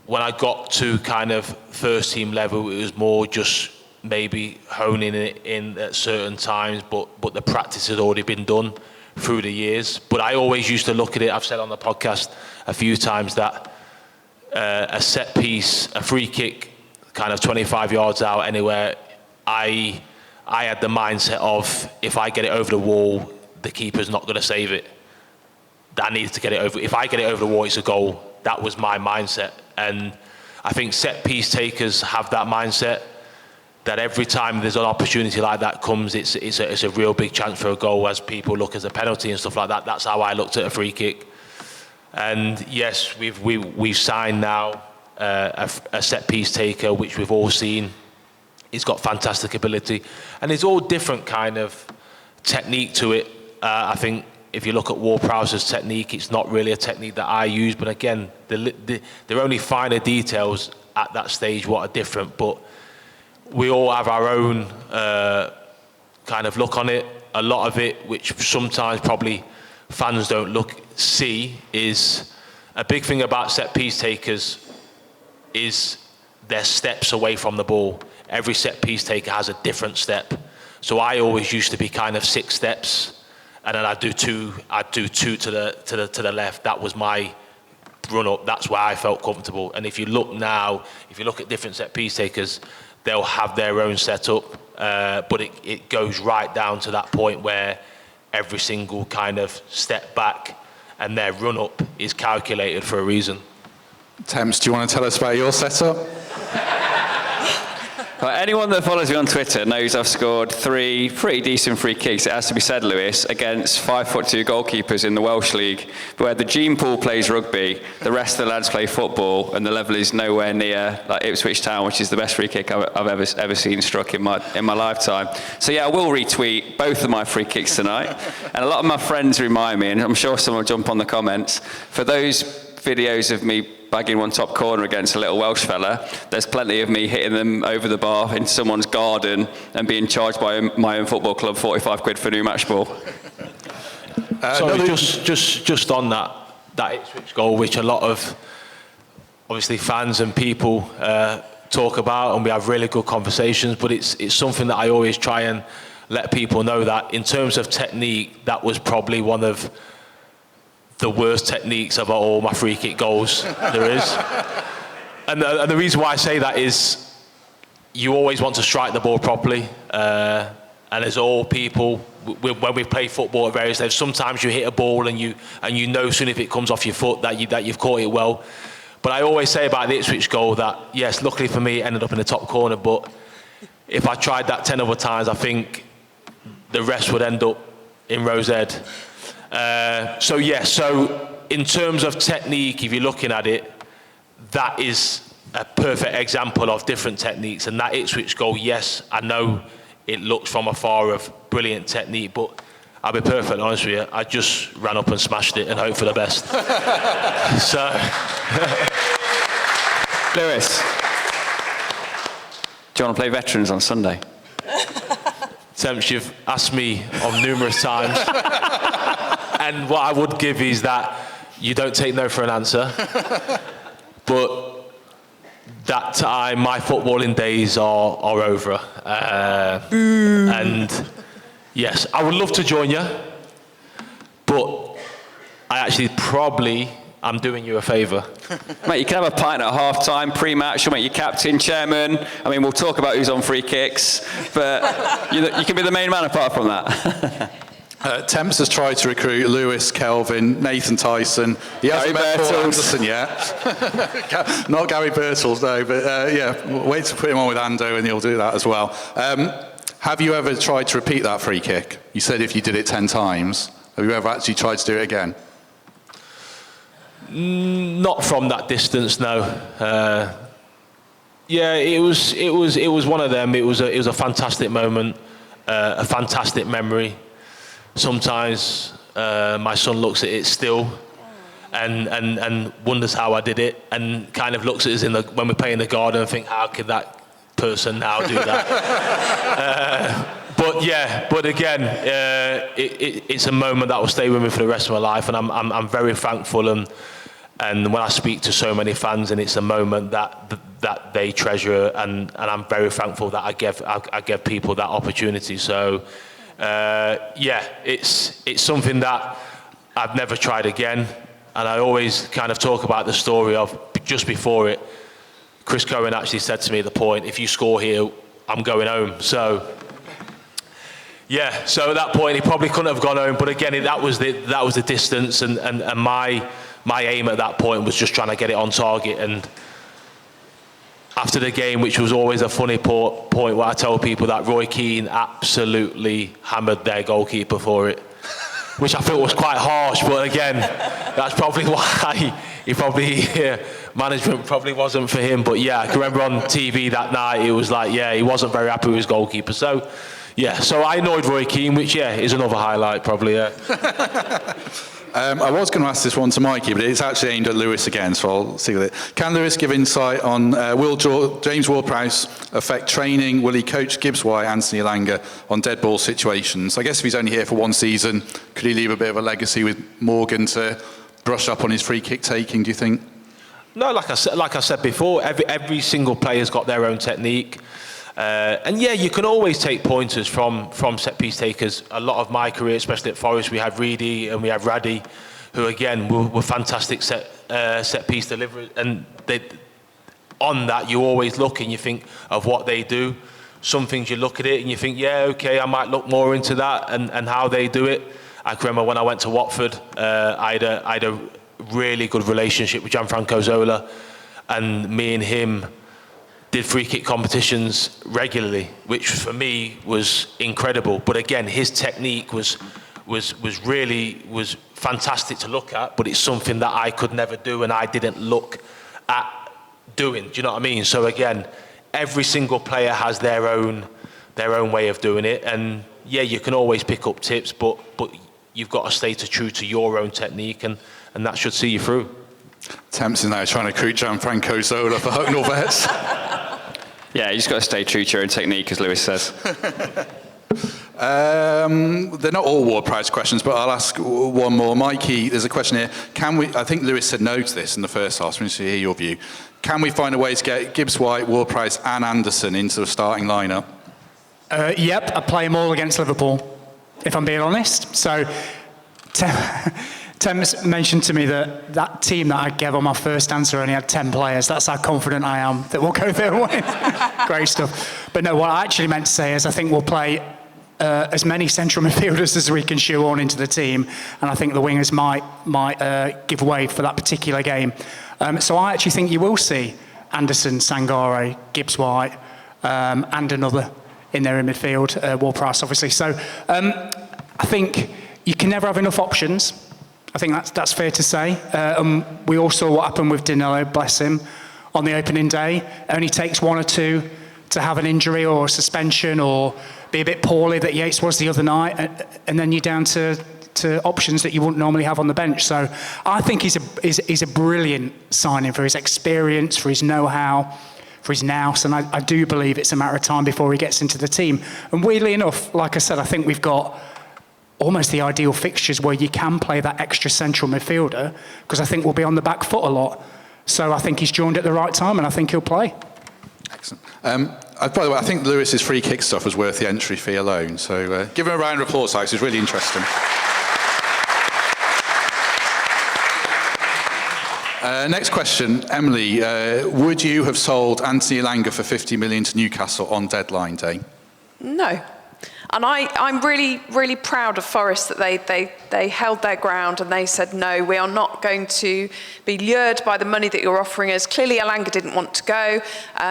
When I got to kind of first team level, it was more just maybe honing it in at certain times, but the practice had already been done through the years. But I always used to look at it, I've said on the podcast a few times that a set piece, a free kick, kind of 25 yards out anywhere, I had the mindset of, if I get it over the wall, the keeper's not going to save it. I needed to get it over. If I get it over the wall, it's a goal. That was my mindset. And I think set piece takers have that mindset, that every time there's an opportunity like that comes, it's a real big chance for a goal, as people look as a penalty and stuff like that. That's how I looked at a free kick. And yes, we've signed now a set piece taker, which we've all seen. He's got fantastic ability, and there's all different kind of technique to it. I think if you look at Ward-Prowse's technique, it's not really a technique that I use, but again, there are only finer details at that stage what are different, but we all have our own kind of look on it. A lot of it, which sometimes probably fans don't see, is a big thing about set piece takers is their steps away from the ball. Every set piece taker has a different step. So I always used to be kind of 6 steps, and then I'd do two to the left. That was my run up. That's where I felt comfortable. And if you look now, if you look at different set piece takers, they'll have their own setup, but it goes right down to that point where every single kind of step back and their run-up is calculated for a reason. Temps, do you want to tell us about your setup? Right, anyone that follows me on Twitter knows I've scored 3 pretty decent free kicks, it has to be said, Lewis, against 5'2" goalkeepers in the Welsh League, where the gene pool plays rugby, the rest of the lads play football, and the level is nowhere near like Ipswich Town, which is the best free kick I've ever seen struck in my lifetime. So yeah, I will retweet both of my free kicks tonight, and a lot of my friends remind me, and I'm sure someone will jump on the comments, for those videos of me bagging one top corner against a little Welsh fella, there's plenty of me hitting them over the bar in someone's garden and being charged by my own football club 45 quid for a new match ball. Sorry, just on that Ipswich goal, which a lot of obviously fans and people talk about, and we have really good conversations, but it's something that I always try and let people know that in terms of technique, that was probably one of the worst techniques of all my free kick goals there is. And the reason why I say that is you always want to strike the ball properly. And as all people, when we play football at various levels, sometimes you hit a ball and you know soon if it comes off your foot that you've caught it well. But I always say about the Ipswich goal that, yes, luckily for me, it ended up in the top corner, but if I tried that 10 other times, I think the rest would end up in Rose Ed. So in terms of technique, if you're looking at it, that is a perfect example of different techniques. And that Ipswich goal, yes, I know it looks from afar of brilliant technique, but I'll be perfectly honest with you, I just ran up and smashed it and hoped for the best. So, Lewis, do you want to play veterans on Sunday? Temps, you've asked me on numerous times. And what I would give is that you don't take no for an answer. But that time, my footballing days are over. And yes, I would love to join you, but I actually I'm doing you a favour. Mate, you can have a pint at half-time, pre-match, you'll make you captain, chairman. I mean, we'll talk about who's on free kicks, but you can be the main man apart from that. Temps has tried to recruit Lewis, Kelvin, Nathan Tyson. He hasn't met Paul Anderson yet. Not Gary Birtles, no, but yeah, wait to put him on with Ando and he'll do that as well. Have you ever tried to repeat that free kick? You said if you did it 10 times. Have you ever actually tried to do it again? Not from that distance, no. Yeah, it was one of them. It was a fantastic moment, a fantastic memory. Sometimes my son looks at it still and wonders how I did it, and kind of looks at us when we play in the garden and think, how could that person now do that? But again, it's a moment that will stay with me for the rest of my life, and I'm very thankful. And when I speak to so many fans, and it's a moment that they treasure, and I'm very thankful that I give people that opportunity. So. It's something that I've never tried again, and I always kind of talk about the story of just before it. Chris Cohen actually said to me at the point, if you score here, I'm going home. So at that point he probably couldn't have gone home, but again that was the distance, and my aim at that point was just trying to get it on target. And after the game, which was always a funny point where I tell people that Roy Keane absolutely hammered their goalkeeper for it, which I felt was quite harsh, but again, that's probably why management probably wasn't for him. But yeah, I can remember on TV that night, it was like, he wasn't very happy with his goalkeeper. So I annoyed Roy Keane, which is another highlight probably, I was going to ask this one to Mikey, but it's actually aimed at Lewis again, so I'll see with it. Can Lewis give insight on will James Ward-Prowse affect training? Will he coach Gibbs-White, Anthony Elanga on dead ball situations? I guess if he's only here for one season, could he leave a bit of a legacy with Morgan to brush up on his free kick taking, do you think? No, like I said before, every single player's got their own technique. And you can always take pointers from set piece takers. A lot of my career, especially at Forest, we had Reedy and we had Raddy, who again were fantastic set piece deliverers. And on that, you always look and you think of what they do. Some things you look at it and you think, I might look more into that and how they do it. I can remember when I went to Watford, I had a really good relationship with Gianfranco Zola, and me and him did free kick competitions regularly, which for me was incredible. But again, his technique was fantastic to look at, but it's something that I could never do and I didn't look at doing. Do you know what I mean? So again, every single player has their own way of doing it, and yeah, you can always pick up tips, but you've got to stay true to your own technique, and that should see you through. Temps is now trying to recruit Gianfranco Zola for Hucknall Vets. Yeah, you just got to stay true to your own technique, as Lewis says. They're not all Ward-Prowse questions, but I'll ask one more. Mikey, there's a question here. I think Lewis said no to this in the first half, so I want to hear your view. Can we find a way to get Gibbs-White, Ward-Prowse and Anderson into the starting lineup? Yep, I play them all against Liverpool, if I'm being honest. So, Tim's mentioned to me that team that I gave on my first answer only had 10 players. That's how confident I am that we'll go there and win. Great stuff. But no, what I actually meant to say is I think we'll play as many central midfielders as we can shoehorn into the team, and I think the wingers might give way for that particular game. So I actually think you will see Anderson, Sangare, Gibbs-White, and another in there in midfield, Ward-Prowse obviously. So I think you can never have enough options. I think that's fair to say. We all saw what happened with Danilo, bless him, on the opening day. It only takes one or two to have an injury or a suspension or be a bit poorly that Yates was the other night, and then you're down to options that you wouldn't normally have on the bench. So I think he's a brilliant signing for his experience, for his know-how, for his nous, and I do believe it's a matter of time before he gets into the team. And weirdly enough, like I said, I think we've got almost the ideal fixtures where you can play that extra central midfielder, because I think we'll be on the back foot a lot. So I think he's joined at the right time, and I think he'll play. Excellent. By the way, I think Lewis's free kick stuff was worth the entry fee alone. So give him a round of applause, Alex. It's really interesting. Next question, Emily. Would you have sold Anthony Elanga for 50 million to Newcastle on deadline day? No. And I'm really, really proud of Forest that they held their ground and they said, no, we are not going to be lured by the money that you're offering us. Clearly, Elanga didn't want to go.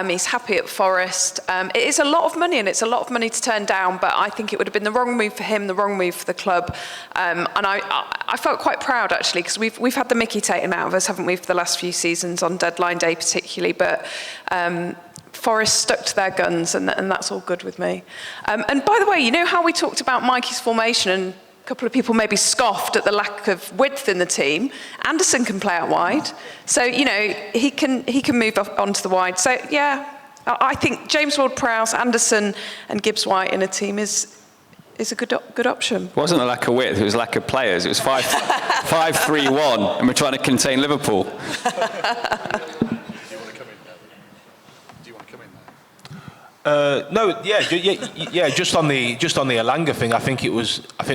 He's happy at Forest. It is a lot of money, and it's a lot of money to turn down, but I think it would have been the wrong move for him, the wrong move for the club. And I felt quite proud, actually, because we've had the mickey taken out of us, haven't we, for the last few seasons, on deadline day particularly. But Forest stuck to their guns, and that's all good with me. And by the way, you know how we talked about Mikey's formation, and a couple of people maybe scoffed at the lack of width in the team? Anderson can play out wide, so you know he can move up onto the wide. So yeah, I think James Ward-Prowse, Anderson, and Gibbs-White in a team is a good option. It wasn't a lack of width; it was a lack of players. It was 5-3-1, and we're trying to contain Liverpool. No, yeah. Just on the Elanga thing, I think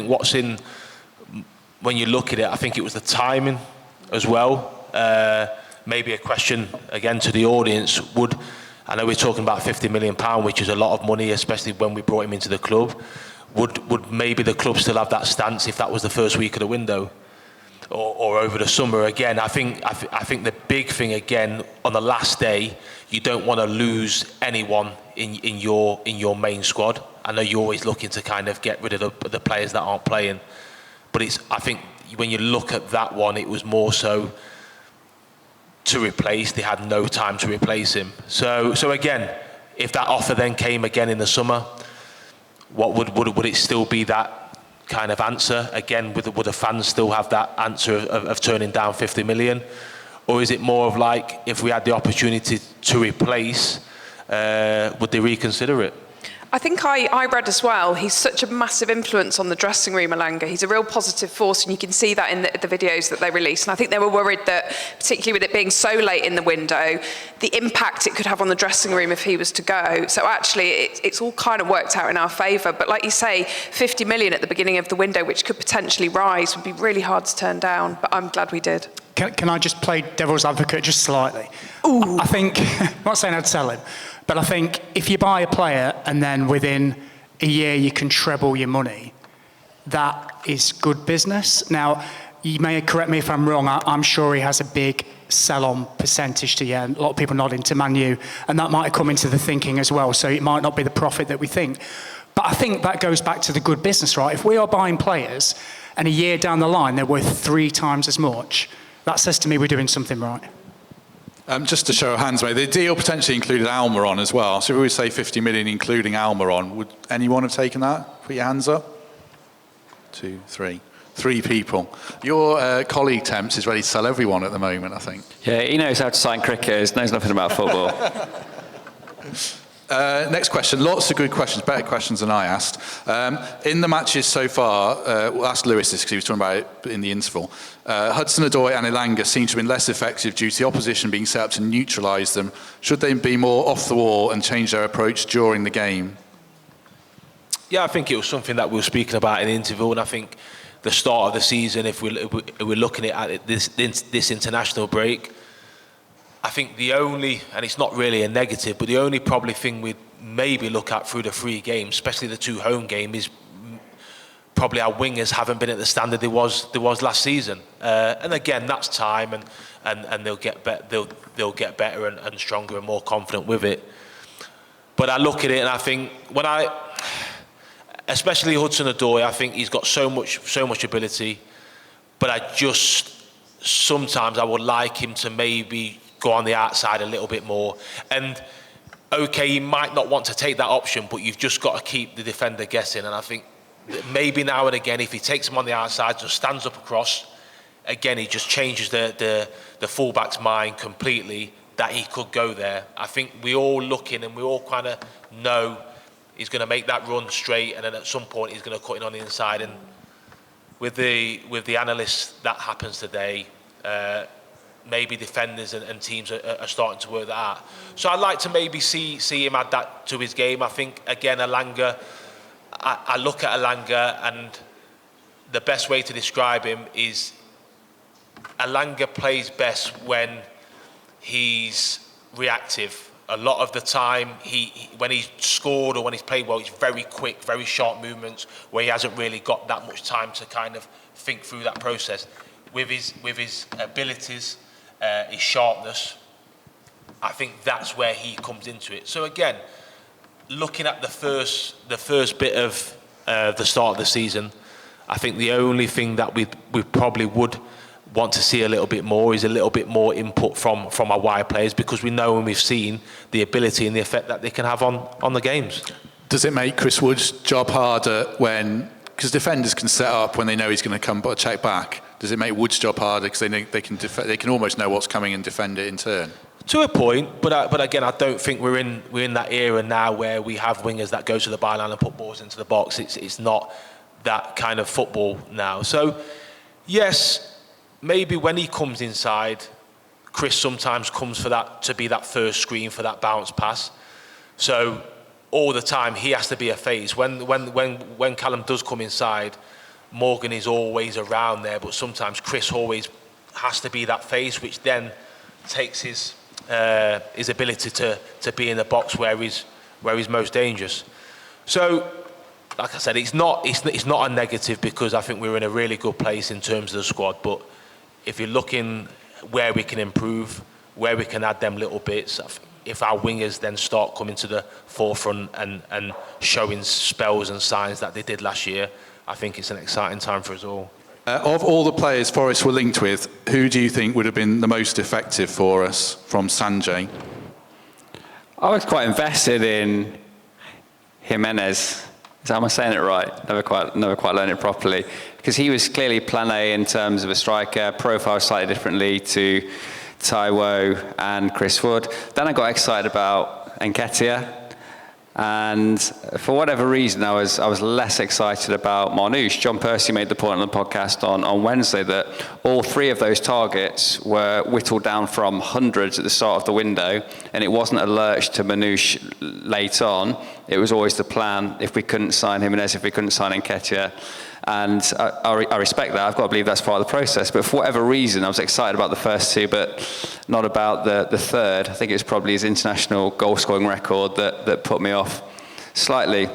what's in, when you look at it, I think it was the timing as well. Maybe a question again to the audience would, I know we're talking about £50 million, which is a lot of money, especially when we brought him into the club. Would maybe the club still have that stance if that was the first week of the window, or over the summer? Again, I think the big thing again on the last day, you don't want to lose anyone in your main squad. I know you're always looking to kind of get rid of the players that aren't playing, but I think when you look at that one, it was more so to replace. They had no time to replace him. So again, if that offer then came again in the summer, what would it still be that kind of answer? Again, would the fans still have that answer of turning down 50 million? Or is it more of like, if we had the opportunity to replace, would they reconsider it? I think I read as well, he's such a massive influence on the dressing room, Elanga. He's a real positive force, and you can see that in the videos that they released. And I think they were worried that, particularly with it being so late in the window, the impact it could have on the dressing room if he was to go. So actually, it's all kind of worked out in our favour. But like you say, 50 million at the beginning of the window, which could potentially rise, would be really hard to turn down. But I'm glad we did. Can I just play devil's advocate just slightly? Ooh. I think, I'm not saying I'd sell him, but I think if you buy a player and then within a year you can treble your money, that is good business. Now, you may correct me if I'm wrong, I'm sure he has a big sell-on percentage to, a lot of people nodding to Man U, and that might have come into the thinking as well, so it might not be the profit that we think. But I think that goes back to the good business, right? If we are buying players and a year down the line they're worth 3 times as much, that says to me we're doing something right. Just to show of hands, mate, the deal potentially included Almiron as well. So if we would say 50 million including Almiron, would anyone have taken that? Put your hands up. 2, 3. 3 people. Your colleague, Temps, is ready to sell everyone at the moment, I think. Yeah, he knows how to sign cricketers, knows nothing about football. Next question. Lots of good questions, better questions than I asked. In the matches so far, we'll ask Lewis this because he was talking about it in the interval. Hudson-Odoi and Elanga seem to have been less effective due to the opposition being set up to neutralise them. Should they be more off the wall and change their approach during the game? Yeah, I think it was something that we were speaking about in the interview, and I think the start of the season, if we're looking at this international break, I think the only, and it's not really a negative, but the only probably thing we'd maybe look at through the 3 games, especially the 2 home games, is probably our wingers haven't been at the standard there was last season. And again, that's time, and they'll get better and stronger and more confident with it. But I look at it and I think especially Hudson-Odoi, I think he's got so much ability, but sometimes I would like him to maybe go on the outside a little bit more. And okay, you might not want to take that option, but you've just got to keep the defender guessing. And I think maybe now and again, if he takes him on the outside, just stands up across, again, he just changes the fullback's mind completely that he could go there. I think we all looking and we all kind of know he's going to make that run straight, and then at some point he's going to cut in on the inside. And with the analysts, that happens today. Maybe defenders and teams are starting to work that out. So I'd like to maybe see him add that to his game. I think, again, Elanga, I look at Elanga, and the best way to describe him is Elanga plays best when he's reactive. A lot of the time, when he's scored or when he's played well, he's very quick, very sharp movements, where he hasn't really got that much time to kind of think through that process. With his abilities, his sharpness, I think that's where he comes into it. So again, looking at the first bit of the start of the season, I think the only thing that we probably would want to see a little bit more is a little bit more input from our wide players, because we know and we've seen the ability and the effect that they can have on the games. Does it make Chris Wood's job harder because defenders can set up when they know he's going to come check back? Does it make Wood's job harder because they can almost know what's coming and defend it in turn? To a point, but again, I don't think we're in that era now where we have wingers that go to the byline and put balls into the box. It's not that kind of football now. So yes, maybe when he comes inside, Chris sometimes comes to be that first screen for that bounce pass. So all the time he has to be a phase. When Callum does come inside, Morgan is always around there, but sometimes Chris always has to be that phase, which then takes his ability to be in the box where he's most dangerous. So, like I said, it's not a negative, because I think we're in a really good place in terms of the squad. But if you're looking where we can improve, where we can add them little bits, if our wingers then start coming to the forefront and showing spells and signs that they did last year, I think it's an exciting time for us all. Of all the players Forest were linked with, who do you think would have been the most effective for us from Sanjay? I was quite invested in Jimenez. Am I saying it right? Never quite learned it properly. Because he was clearly plan A in terms of a striker, profiled slightly differently to Taiwo and Chris Wood. Then I got excited about Nketiah. And for whatever reason, I was less excited about Marnouche. John Percy made the point on the podcast on Wednesday that all 3 of those targets were whittled down from hundreds at the start of the window, and it wasn't a lurch to Marnouche late on. It was always the plan if we couldn't sign Jimenez, if we couldn't sign Nketiah. And I respect that. I've got to believe that's part of the process. But for whatever reason, I was excited about the first 2, but not about the third. I think it was probably his international goal-scoring record that put me off slightly.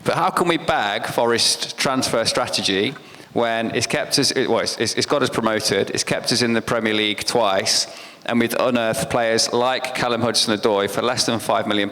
But how can we bag Forest's transfer strategy when it's kept us, it's got us promoted, it's kept us in the Premier League twice, and we've unearthed players like Callum Hudson-Odoi for less than £5 million.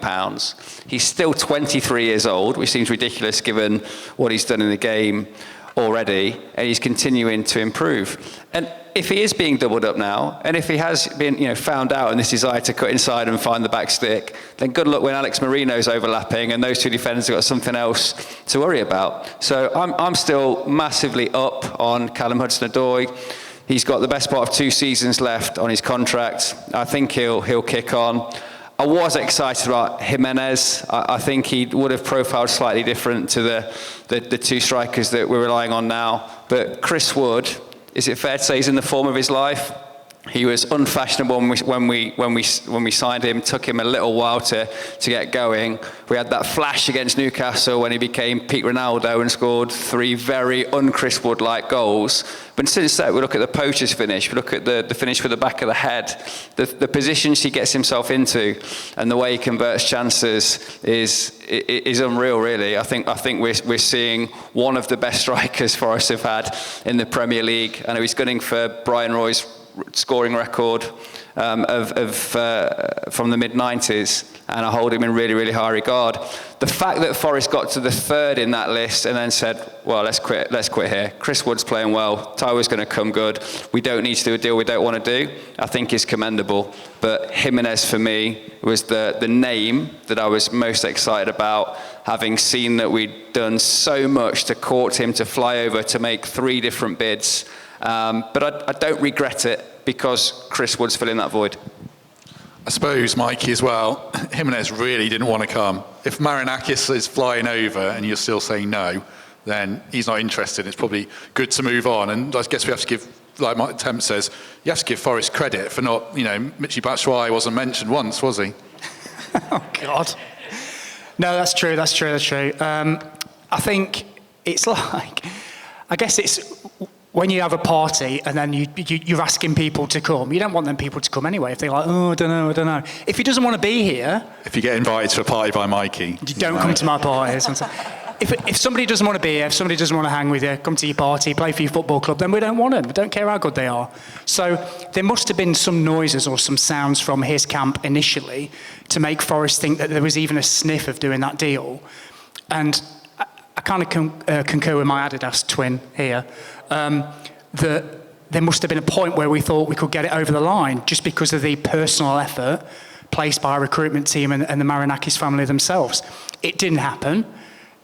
He's still 23 years old, which seems ridiculous given what he's done in the game already, and he's continuing to improve. And if he is being doubled up now, and if he has been found out in this desire to cut inside and find the back stick, then good luck when Alex Marino's overlapping and those two defenders have got something else to worry about. So I'm still massively up on Callum Hudson-Odoi. He's got the best part of 2 seasons left on his contract. I think he'll kick on. I was excited about Jimenez. I think he would have profiled slightly different to the 2 strikers that we're relying on now. But Chris Wood, is it fair to say he's in the form of his life? He was unfashionable when we signed him. Took him a little while to get going. We had that flash against Newcastle when he became Pete Ronaldo and scored 3 very un-Chris Wood-like goals. But since that, we look at the poacher's finish. We look at the finish with the back of the head. The positions he gets himself into and the way he converts chances is unreal, really. I think we're seeing one of the best strikers Forest have had in the Premier League. I know he's gunning for Brian Roy's scoring record from the mid-90s, and I hold him in really, really high regard. The fact that Forest got to the 3rd in that list and then said, well, let's quit here. Chris Wood's playing well. Taiwo's going to come good. We don't need to do a deal we don't want to do, I think is commendable. But Jimenez, for me, was the name that I was most excited about, having seen that we'd done so much to court him to fly over to make 3 different bids. But I don't regret it because Chris Wood's filling that void. I suppose, Mikey, as well, Jimenez really didn't want to come. If Marinakis is flying over and you're still saying no, then he's not interested. It's probably good to move on. And I guess we have to give, like Mike Temp says, you have to give Forrest credit for not, Michy Batshuayi wasn't mentioned once, was he? Oh, God. No, that's true. I think it's like, I guess it's when you have a party and then you're asking people to come, you don't want them people to come anyway. If they're like, I don't know. If he doesn't want to be here... If you get invited to a party by Mikey... You don't come to my parties. If somebody doesn't want to be here, if somebody doesn't want to hang with you, come to your party, play for your football club, then we don't want them. We don't care how good they are. So there must have been some noises or some sounds from his camp initially to make Forrest think that there was even a sniff of doing that deal. And I kind of concur with my Adidas twin here, that there must have been a point where we thought we could get it over the line just because of the personal effort placed by our recruitment team and the Marinakis family themselves. It didn't happen.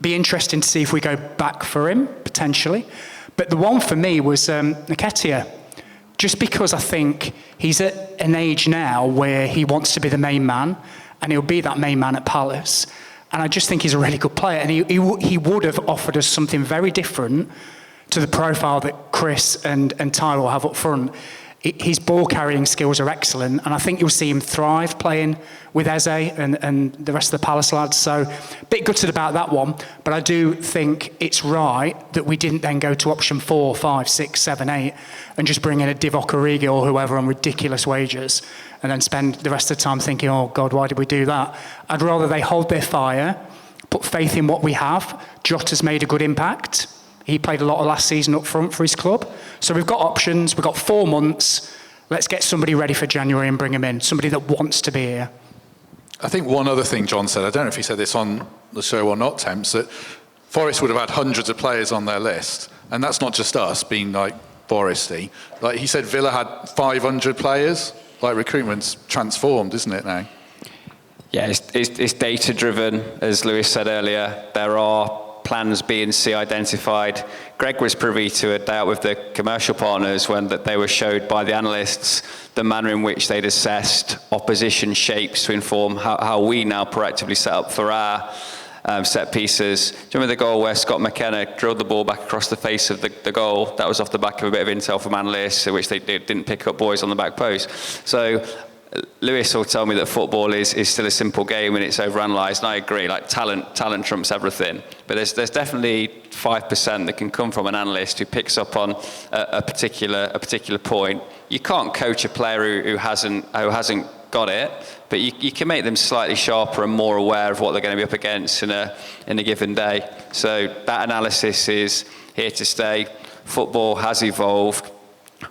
Be interesting to see if we go back for him, potentially. But the one for me was Nketiah, just because I think he's at an age now where he wants to be the main man, and he'll be that main man at Palace. And I just think he's a really good player, and he would have offered us something very different to the profile that Chris and Taiwo have up front. His ball-carrying skills are excellent, and I think you'll see him thrive playing with Eze and the rest of the Palace lads. So a bit gutted about that one, but I do think it's right that we didn't then go to option 4, 5, 6, 7, 8 and just bring in a Divock Origi or whoever on ridiculous wages and then spend the rest of the time thinking, oh, God, why did we do that? I'd rather they hold their fire, put faith in what we have. Jota's made a good impact. He played a lot of last season up front for his club. So we've got options. We've got 4 months. Let's get somebody ready for January and bring him in, somebody that wants to be here. I think one other thing John said, I don't know if he said this on the show or not, Temps, that Forest would have had hundreds of players on their list. And that's not just us being like Foresty. Like he said, Villa had 500 players. Like recruitment's transformed, isn't it now? Yeah, it's data driven, as Lewis said earlier. There are plans being identified. Greg was privy to a doubt with the commercial partners when that they were showed by the analysts the manner in which they'd assessed opposition shapes to inform how we now proactively set up for our set pieces. Do you remember the goal where Scott McKenna drilled the ball back across the face of the goal? That was off the back of a bit of intel from analysts, which they didn't pick up boys on the back post. So Lewis will tell me that football is still a simple game and it's overanalyzed, and I agree. Like talent trumps everything. But there's definitely 5% that can come from an analyst who picks up on a particular point. You can't coach a player who hasn't got it, but you can make them slightly sharper and more aware of what they're going to be up against in a given day. So that analysis is here to stay. Football has evolved.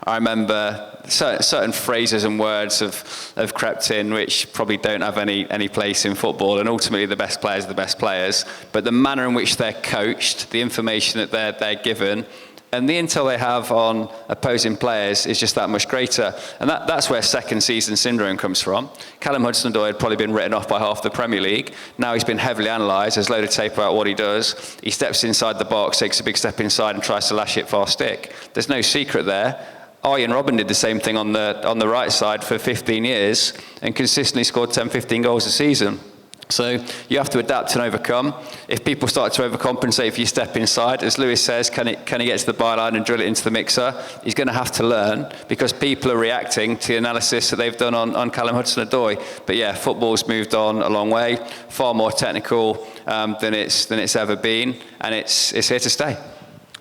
I remember certain phrases and words have crept in which probably don't have any place in football, and ultimately the best players are the best players, but the manner in which they're coached, the information that they're given, and the intel they have on opposing players is just that much greater. And that's where second season syndrome comes from. Callum Hudson-Odoi had probably been written off by half the Premier League. Now he's been heavily analysed. There's a load of tape about what he does. He steps inside the box, takes a big step inside and tries to lash it fast stick. There's no secret there. Arjen Robben did the same thing on the right side for 15 years and consistently scored 10, 15 goals a season. So you have to adapt and overcome. If people start to overcompensate if you step inside, as Lewis says, can he get to the byline and drill it into the mixer? He's going to have to learn because people are reacting to the analysis that they've done on Callum Hudson-Odoi. But yeah, football's moved on a long way, far more technical than it's ever been, and it's here to stay.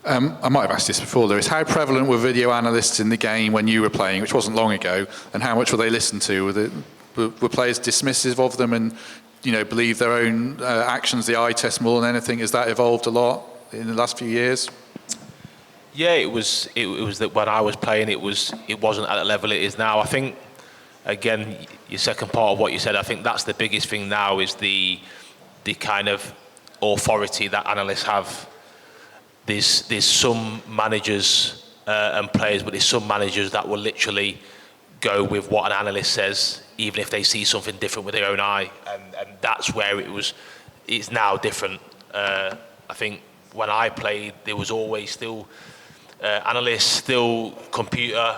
I might have asked this before, Lewis. How prevalent were video analysts in the game when you were playing, which wasn't long ago, and how much were they listened to? Were players dismissive of them and believe their own actions, the eye test more than anything? Has that evolved a lot in the last few years? Yeah, it was that when I was playing, it wasn't at the level it is now. I think, again, your second part of what you said, I think that's the biggest thing now is the kind of authority that analysts have. There's some managers and players, but there's some managers that will literally go with what an analyst says, even if they see something different with their own eye, and that's where it's now different. I think when I played, there was always still analysts, still computer.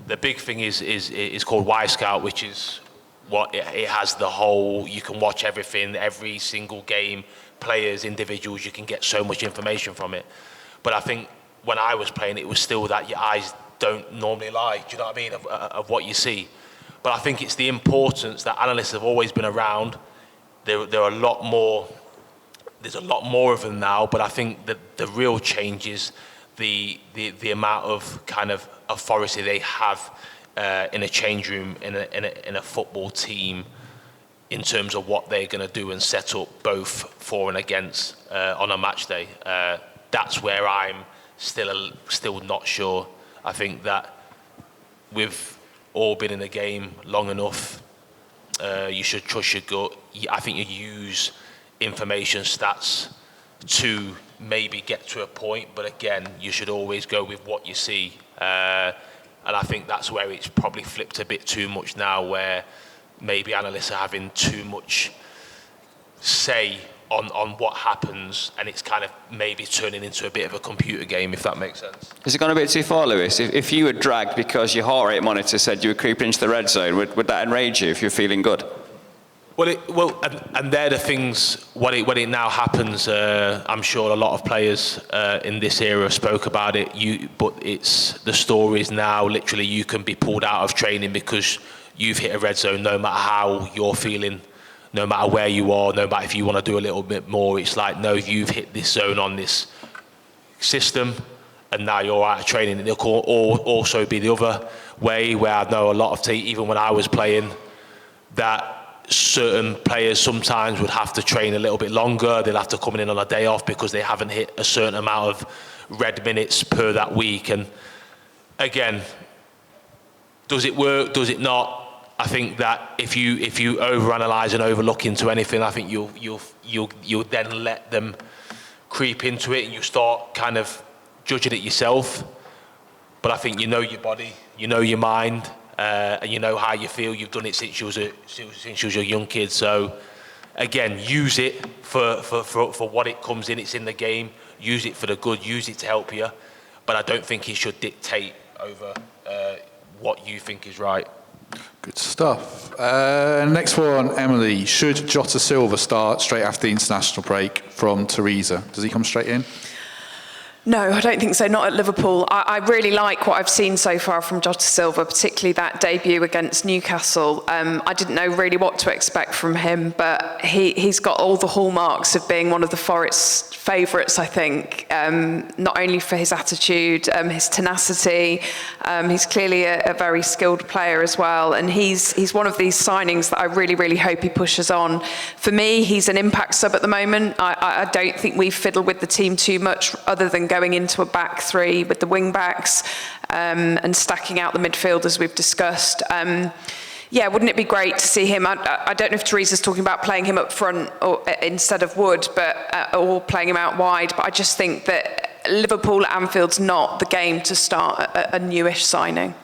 The big thing is called Y-Scout, which is what it has the whole. You can watch everything, every single game, players, individuals. You can get so much information from it. But I think when I was playing, it was still that your eyes don't normally lie. Do you know what I mean? Of what you see. But I think it's the importance that analysts have always been around. There are a lot more. There's a lot more of them now. But I think that the real change is the amount of kind of authority they have in a change room, in a football team, in terms of what they're going to do and set up both for and against on a match day. That's where I'm still not sure. I think that we've all been in the game long enough. You should trust your gut. I think you use information, stats to maybe get to a point, but again, you should always go with what you see. And I think that's where it's probably flipped a bit too much now, where maybe analysts are having too much say on what happens, and it's kind of maybe turning into a bit of a computer game, if that makes sense. Has it gone a bit too far, Lewis? If you were dragged because your heart rate monitor said you were creeping into the red zone, would that enrage you if you're feeling good? Well, and they're the things, when it now happens, I'm sure a lot of players in this era spoke about it, but it's the stories now, literally you can be pulled out of training because you've hit a red zone, no matter how you're feeling, no matter where you are, no matter if you want to do a little bit more. It's like, no, you've hit this zone on this system, and now you're out of training. And it'll also be the other way, where I know a lot of even when I was playing, that certain players sometimes would have to train a little bit longer. They'll have to come in on a day off because they haven't hit a certain amount of red minutes per that week. And again, does it work? Does it not? I think that if you overanalyze and overlook into anything, I think you'll then let them creep into it, and you start kind of judging it yourself. But I think you know your body, you know your mind, and you know how you feel. You've done it since you was a young kid. So again, use it for what it comes in. It's in the game. Use it for the good. Use it to help you. But I don't think it should dictate over what you think is right. Good stuff. Next one, Emily. Should Jota Silva start straight after the international break? From Teresa. Does he come straight in? No, I don't think so, not at Liverpool. I really like what I've seen so far from Jota Silva, particularly that debut against Newcastle. I didn't know really what to expect from him, but he's got all the hallmarks of being one of the Forest's favourites, I think, not only for his attitude, his tenacity. He's clearly a very skilled player as well, and he's one of these signings that I really, really hope he pushes on. For me, he's an impact sub at the moment. I don't think we fiddle with the team too much, other than going into a back three with the wing backs and stacking out the midfield as we've discussed. Yeah, wouldn't it be great to see him? I don't know if Teresa's talking about playing him up front or, instead of Wood, or playing him out wide, but I just think that Liverpool at Anfield's not the game to start a newish signing.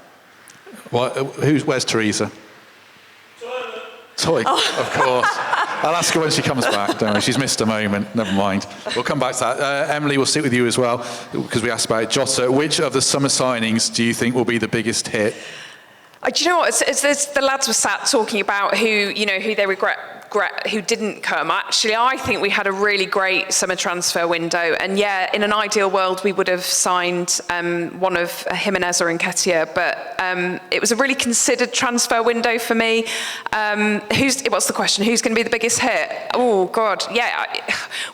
Where's Teresa? Toy, of course. I'll ask her when she comes back, don't worry. She's missed a moment, never mind. We'll come back to that. Emily, we'll sit with you as well, because we asked about Jota. Which of the summer signings do you think will be the biggest hit? Do you know what? As the lads were sat talking about who they regret who didn't come. Actually, I think we had a really great summer transfer window. And yeah, in an ideal world, we would have signed one of Jimenez or Nketiah, but it was a really considered transfer window for me. What's the question? Who's going to be the biggest hit? Oh, God, yeah.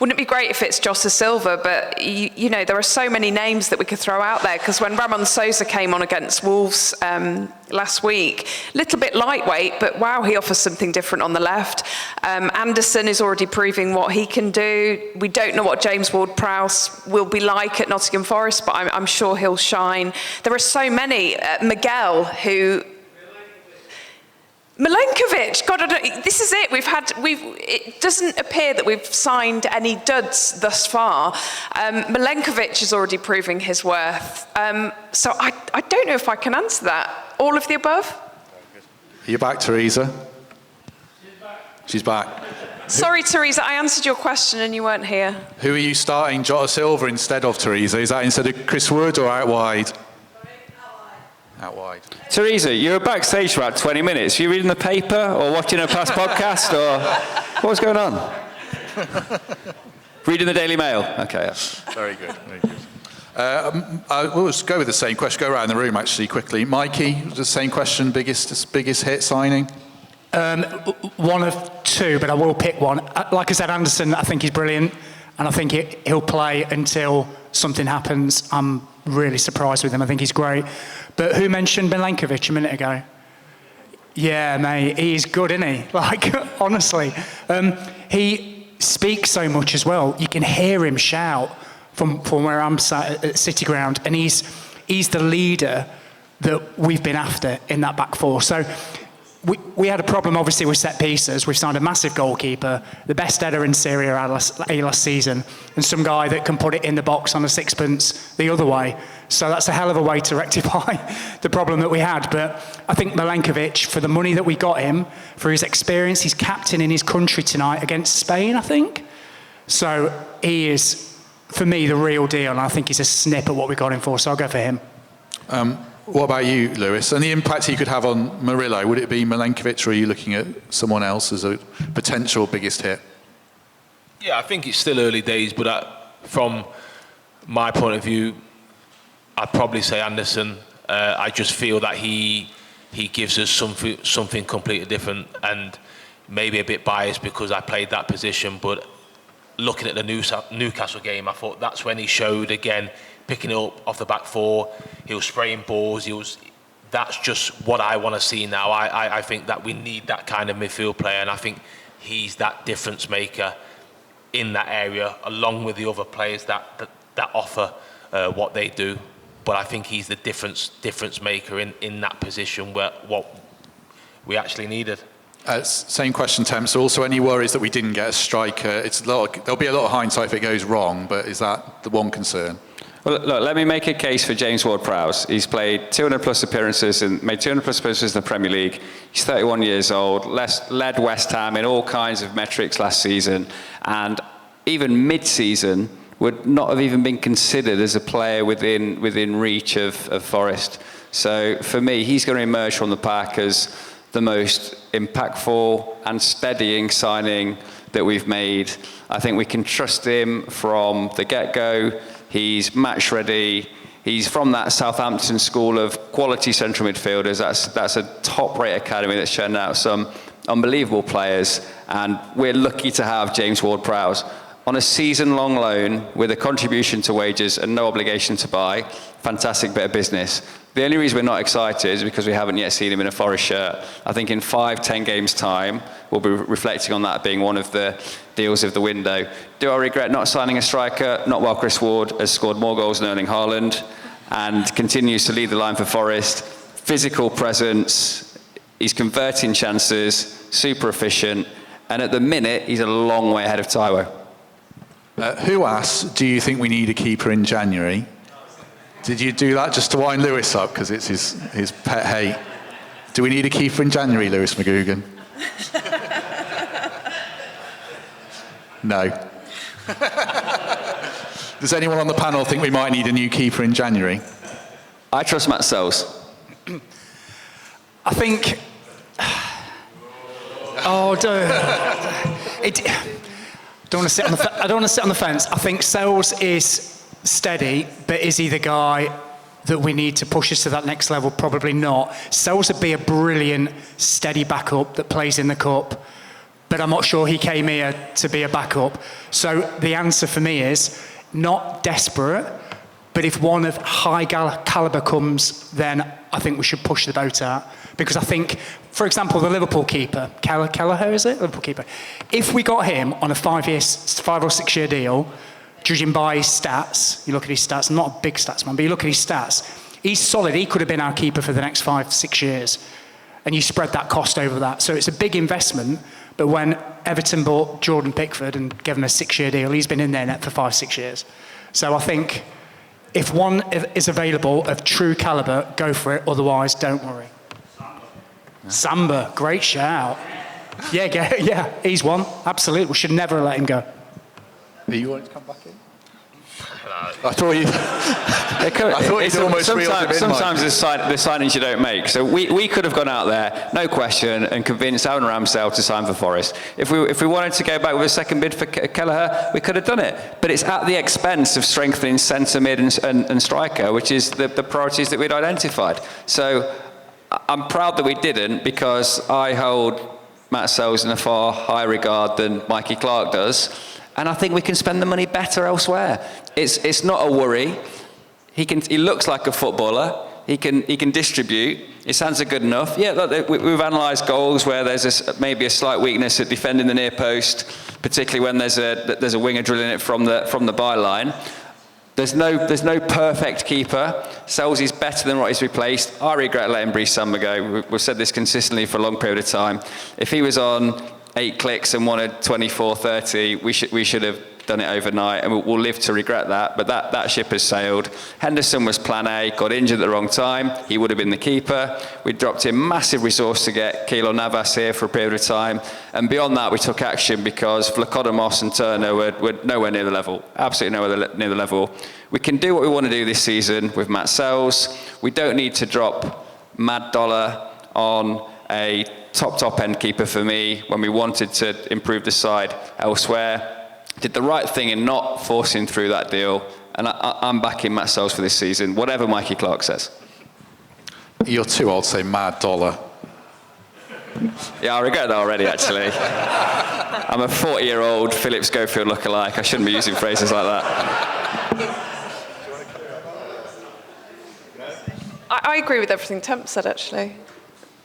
Wouldn't it be great if it's Jota Silva? But, you know, there are so many names that we could throw out there, because when Ramon Sosa came on against Wolves last week, a little bit lightweight, but wow, he offers something different on the left. Anderson is already proving what he can do. We don't know what James Ward-Prowse will be like at Nottingham Forest, but I'm sure he'll shine. There are so many. Miguel, who... Milenkovic, God, this is it. It doesn't appear that we've signed any duds thus far. Milenkovic is already proving his worth. So I don't know if I can answer that. All of the above? Are you back, Teresa? She's back. Sorry, Teresa, I answered your question and you weren't here. Who are you starting, Jota Silva instead of, Teresa? Is that instead of Chris Wood or out wide? Out wide. Teresa, you were backstage for about 20 minutes. Are you reading the paper or watching a past podcast, or what's going on? Reading the Daily Mail. Okay. Very good. Very good. We'll just go with the same question. Go around the room actually quickly. Mikey, the same question. Biggest hit signing. One of two, but I will pick one. Like I said, Anderson, I think he's brilliant, and I think he'll play until something happens. I'm really surprised with him. I think he's great. But who mentioned Milenkovic a minute ago? Yeah, mate, he's good, isn't he? Like, honestly. He speaks so much as well. You can hear him shout from where I'm sat at City Ground, and he's the leader that we've been after in that back four. So we had a problem, obviously, with set pieces. We've signed a massive goalkeeper, the best header in Serie A last season, and some guy that can put it in the box on a sixpence the other way. So that's a hell of a way to rectify the problem that we had. But I think Milenkovic, for the money that we got him, for his experience, he's captain in his country tonight against Spain, I think. So he is, for me, the real deal, and I think he's a snip at what we got him for, so I'll go for him. What about you, Lewis? And the impact he could have on Murillo, would it be Milenkovic, or are you looking at someone else as a potential biggest hit? Yeah, I think it's still early days, but from my point of view, I'd probably say Anderson. I just feel that he gives us something completely different, and maybe a bit biased because I played that position, but looking at the Newcastle game, I thought that's when he showed again, picking it up off the back four. He was spraying balls. That's just what I want to see now. I think that we need that kind of midfield player, and I think he's that difference maker in that area, along with the other players that offer what they do. But I think he's the difference maker in that position where what we actually needed. Same question, Tem. So also any worries that we didn't get a striker? There'll be a lot of hindsight if it goes wrong, but is that the one concern? Well, look, let me make a case for James Ward-Prowse. He's played 200 plus appearances and made 200 plus appearances in the Premier League. He's 31 years old, led West Ham in all kinds of metrics last season, and even mid-season would not have even been considered as a player within reach of Forest. So for me, he's going to emerge from the pack as the most impactful and steadying signing that we've made. I think we can trust him from the get-go. He's match ready. He's from that Southampton school of quality central midfielders. That's a top-rate academy that's churned out some unbelievable players. And we're lucky to have James Ward-Prowse on a season-long loan with a contribution to wages and no obligation to buy. Fantastic bit of business. The only reason we're not excited is because we haven't yet seen him in a Forest shirt. I think in 5-10 games' time, we'll be reflecting on that being one of the deals of the window. Do I regret not signing a striker? Not while Chris Ward has scored more goals than Erling Haaland and continues to lead the line for Forest. Physical presence, he's converting chances, super efficient, and at the minute, he's a long way ahead of Taiwo. Who asked, do you think we need a keeper in January? Did you do that just to wind Lewis up, because it's his pet hate? Do we need a keeper in January, Lewis McGugan? No. Does anyone on the panel think we might need a new keeper in January? I trust Matt Sells. I think... Oh, I don't want to sit on the fence. I think Sells is steady, but is he the guy that we need to push us to that next level? Probably not. Sells would be a brilliant, steady backup that plays in the cup, but I'm not sure he came here to be a backup. So the answer for me is not desperate, but if one of high calibre comes, then I think we should push the boat out. Because I think, for example, the Liverpool keeper, Kelleher, is it? Liverpool keeper. If we got him on a 5 or 6 year deal, judging by his stats, you look at his stats, I'm not a big stats man, but you look at his stats, he's solid. He could have been our keeper for the next 5-6 years. And you spread that cost over that. So it's a big investment, but when Everton bought Jordan Pickford and gave him a 6 year deal, he's been in their net for 5-6 years. So I think if one is available of true calibre, go for it, otherwise don't worry. Samba, great shout. Yeah, he's one, absolutely. We should never let him go. You wanted to come back in? I thought you'd almost reeled him in. Sometimes the signings you don't make. So we could have gone out there, no question, and convinced Aaron Ramsdale to sign for Forest. If we wanted to go back with a second bid for Kelleher, we could have done it. But it's at the expense of strengthening centre mid and striker, which is the priorities that we'd identified. So I'm proud that we didn't, because I hold Matt Sells in a far higher regard than Mikey Clarke does. And I think we can spend the money better elsewhere. It's not a worry. He looks like a footballer. He can distribute. His hands are good enough. Yeah, look, we've analysed goals where there's maybe a slight weakness at defending the near post, particularly when there's a winger drilling it from the byline. There's no perfect keeper. Sells is better than what he's replaced. I regret letting Brice Samba go. We've said this consistently for a long period of time. If he was on 8 clicks and wanted 24, 30, we should have done it overnight, and we'll live to regret that. But that ship has sailed. Henderson was plan A, got injured at the wrong time. He would have been the keeper. We dropped in massive resource to get Keylor Navas here for a period of time. And beyond that, we took action because Vlachodimos and Turner were nowhere near the level. Absolutely nowhere near the level. We can do what we want to do this season with Matt Sells. We don't need to drop mad dollar on a top end keeper for me when we wanted to improve the side elsewhere. Did the right thing in not forcing through that deal, and I'm backing Matt Sells for this season, whatever Mikey Clarke says. You're too old to say mad dollar. Yeah, I regret that already, actually. I'm a 40-year-old Philip Schofield lookalike. I shouldn't be using phrases like that. I agree with everything Temp said, actually.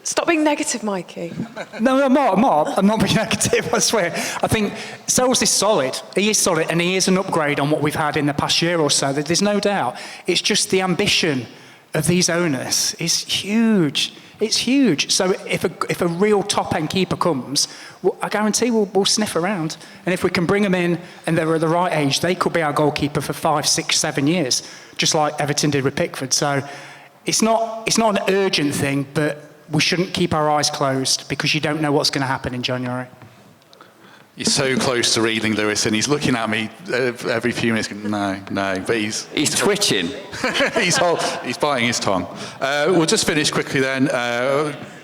Stop being negative, Mikey. No, I'm not being negative, I swear. I think Sells is solid. He is solid, and he is an upgrade on what we've had in the past year or so. There's no doubt. It's just the ambition of these owners is huge. It's huge. So if a real top-end keeper comes, I guarantee we'll sniff around. And if we can bring them in and they're at the right age, they could be our goalkeeper for 5, 6, 7 years, just like Everton did with Pickford. So it's not an urgent thing, but we shouldn't keep our eyes closed because you don't know what's going to happen in January. You're so close to reading Lewis, and he's looking at me every few minutes. No, but he's twitching. he's biting his tongue. We'll just finish quickly then.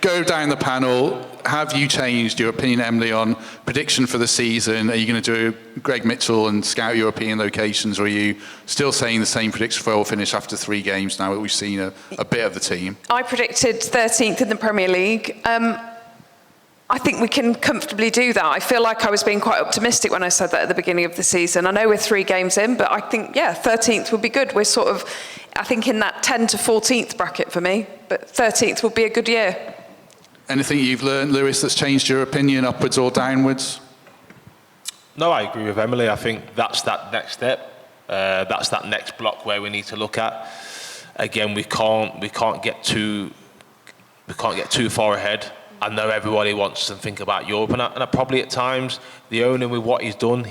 go down the panel, have you changed your opinion, Emily, on prediction for the season? Are you going to do Greg Mitchell and scout European locations, or are you still saying the same prediction for we'll finish after 3 games now that we've seen a bit of the team? I predicted 13th in the Premier League. I think we can comfortably do that. I feel like I was being quite optimistic when I said that at the beginning of the season. I know we're 3 games in, but I think, 13th would be good. We're sort of, I think, in that 10 to 14th bracket for me, but 13th would be a good year. Anything you've learned, Lewis, that's changed your opinion upwards or downwards? No, I agree with Emily. I think that's that next step. That's that next block where we need to look at. Again, we can't get too far ahead. I know everybody wants to think about Europe, and probably at times the owner, with what he's done,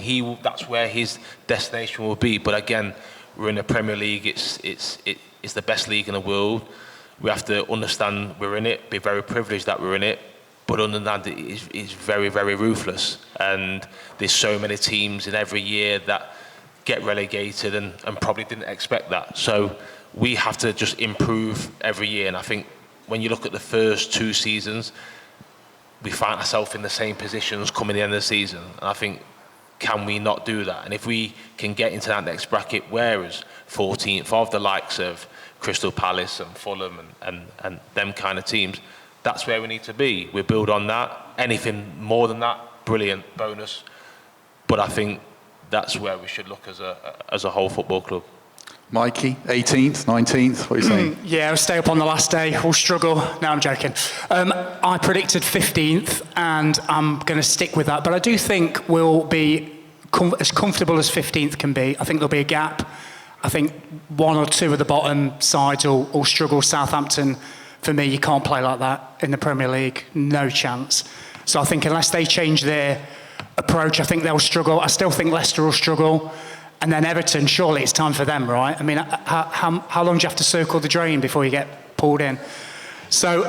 that's where his destination will be. But again, we're in the Premier League. It's the best league in the world. We have to understand we're in it, be very privileged that we're in it, but understand it's very, very ruthless. And there's so many teams in every year that get relegated and probably didn't expect that. So we have to just improve every year. And I think when you look at the first 2 seasons, we find ourselves in the same positions coming the end of the season. And I think, can we not do that? And if we can get into that next bracket, whereas 14th of the likes of Crystal Palace and Fulham and them kind of teams, that's where we need to be. We build on that. Anything more than that, brilliant, bonus. But I think that's where we should look as a whole football club. Mikey, 18th, 19th, what are you saying? Yeah, we'll stay up on the last day, we'll struggle. No, I'm joking. I predicted 15th, and I'm going to stick with that. But I do think we'll be as comfortable as 15th can be. I think there'll be a gap. I think 1 or 2 of the bottom sides will struggle. Southampton, for me, you can't play like that in the Premier League. No chance. So I think unless they change their approach, I think they'll struggle. I still think Leicester will struggle. And then Everton, surely it's time for them, right? I mean, how long do you have to circle the drain before you get pulled in? So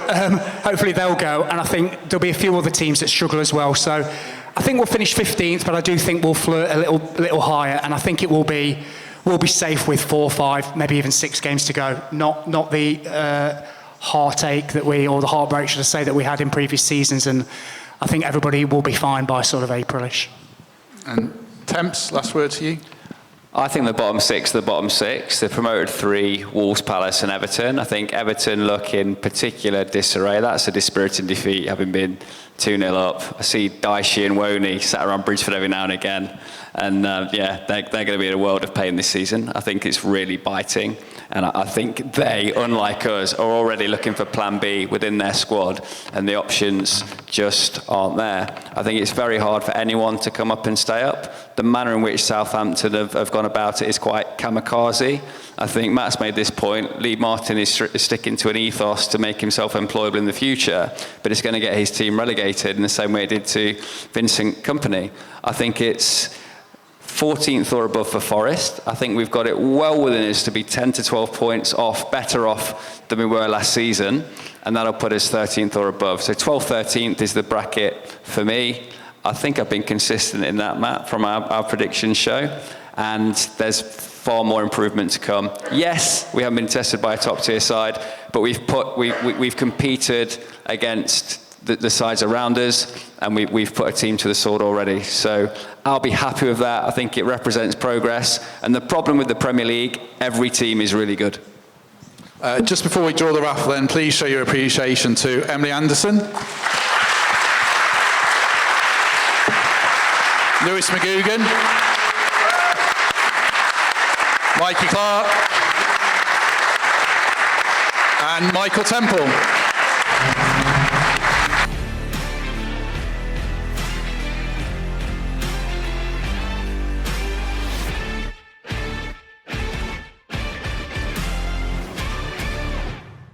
hopefully they'll go, and I think there'll be a few other teams that struggle as well. So I think we'll finish 15th, but I do think we'll flirt a little higher, and I think we'll be safe with 4, 5, maybe even 6 games to go. Not the heartache or the heartbreak, should I say, that we had in previous seasons, and I think everybody will be fine by sort of Aprilish. And Temps, last word to you. I think the bottom 6, the promoted 3, Wolves, Palace and Everton. I think Everton look in particular disarray. That's a dispiriting defeat, having been 2-0 up. I see Daishi and Woney sat around Bridgeford every now and again. And they're going to be in a world of pain this season. I think it's really biting. And I think they, unlike us, are already looking for plan B within their squad, and the options just aren't there. I think it's very hard for anyone to come up and stay up. The manner in which Southampton have gone about it is quite kamikaze. I think Matt's made this point. Lee Martin is sticking to an ethos to make himself employable in the future, but it's going to get his team relegated in the same way it did to Vincent Kompany. I think it's 14th or above for Forest. I think we've got it well within us to be 10 to 12 points off, better off than we were last season, and that'll put us 13th or above. So 12th, 13th is the bracket for me. I think I've been consistent in that, Matt, from our prediction show, and there's far more improvement to come. Yes, we haven't been tested by a top-tier side, but we've competed against the sides around us, and we've put a team to the sword already. So I'll be happy with that. I think it represents progress. And the problem with the Premier League, every team is really good. Just before we draw the raffle then, please show your appreciation to Emily Anderson, Lewis McGugan, Mikey Clarke, and Michael Temple.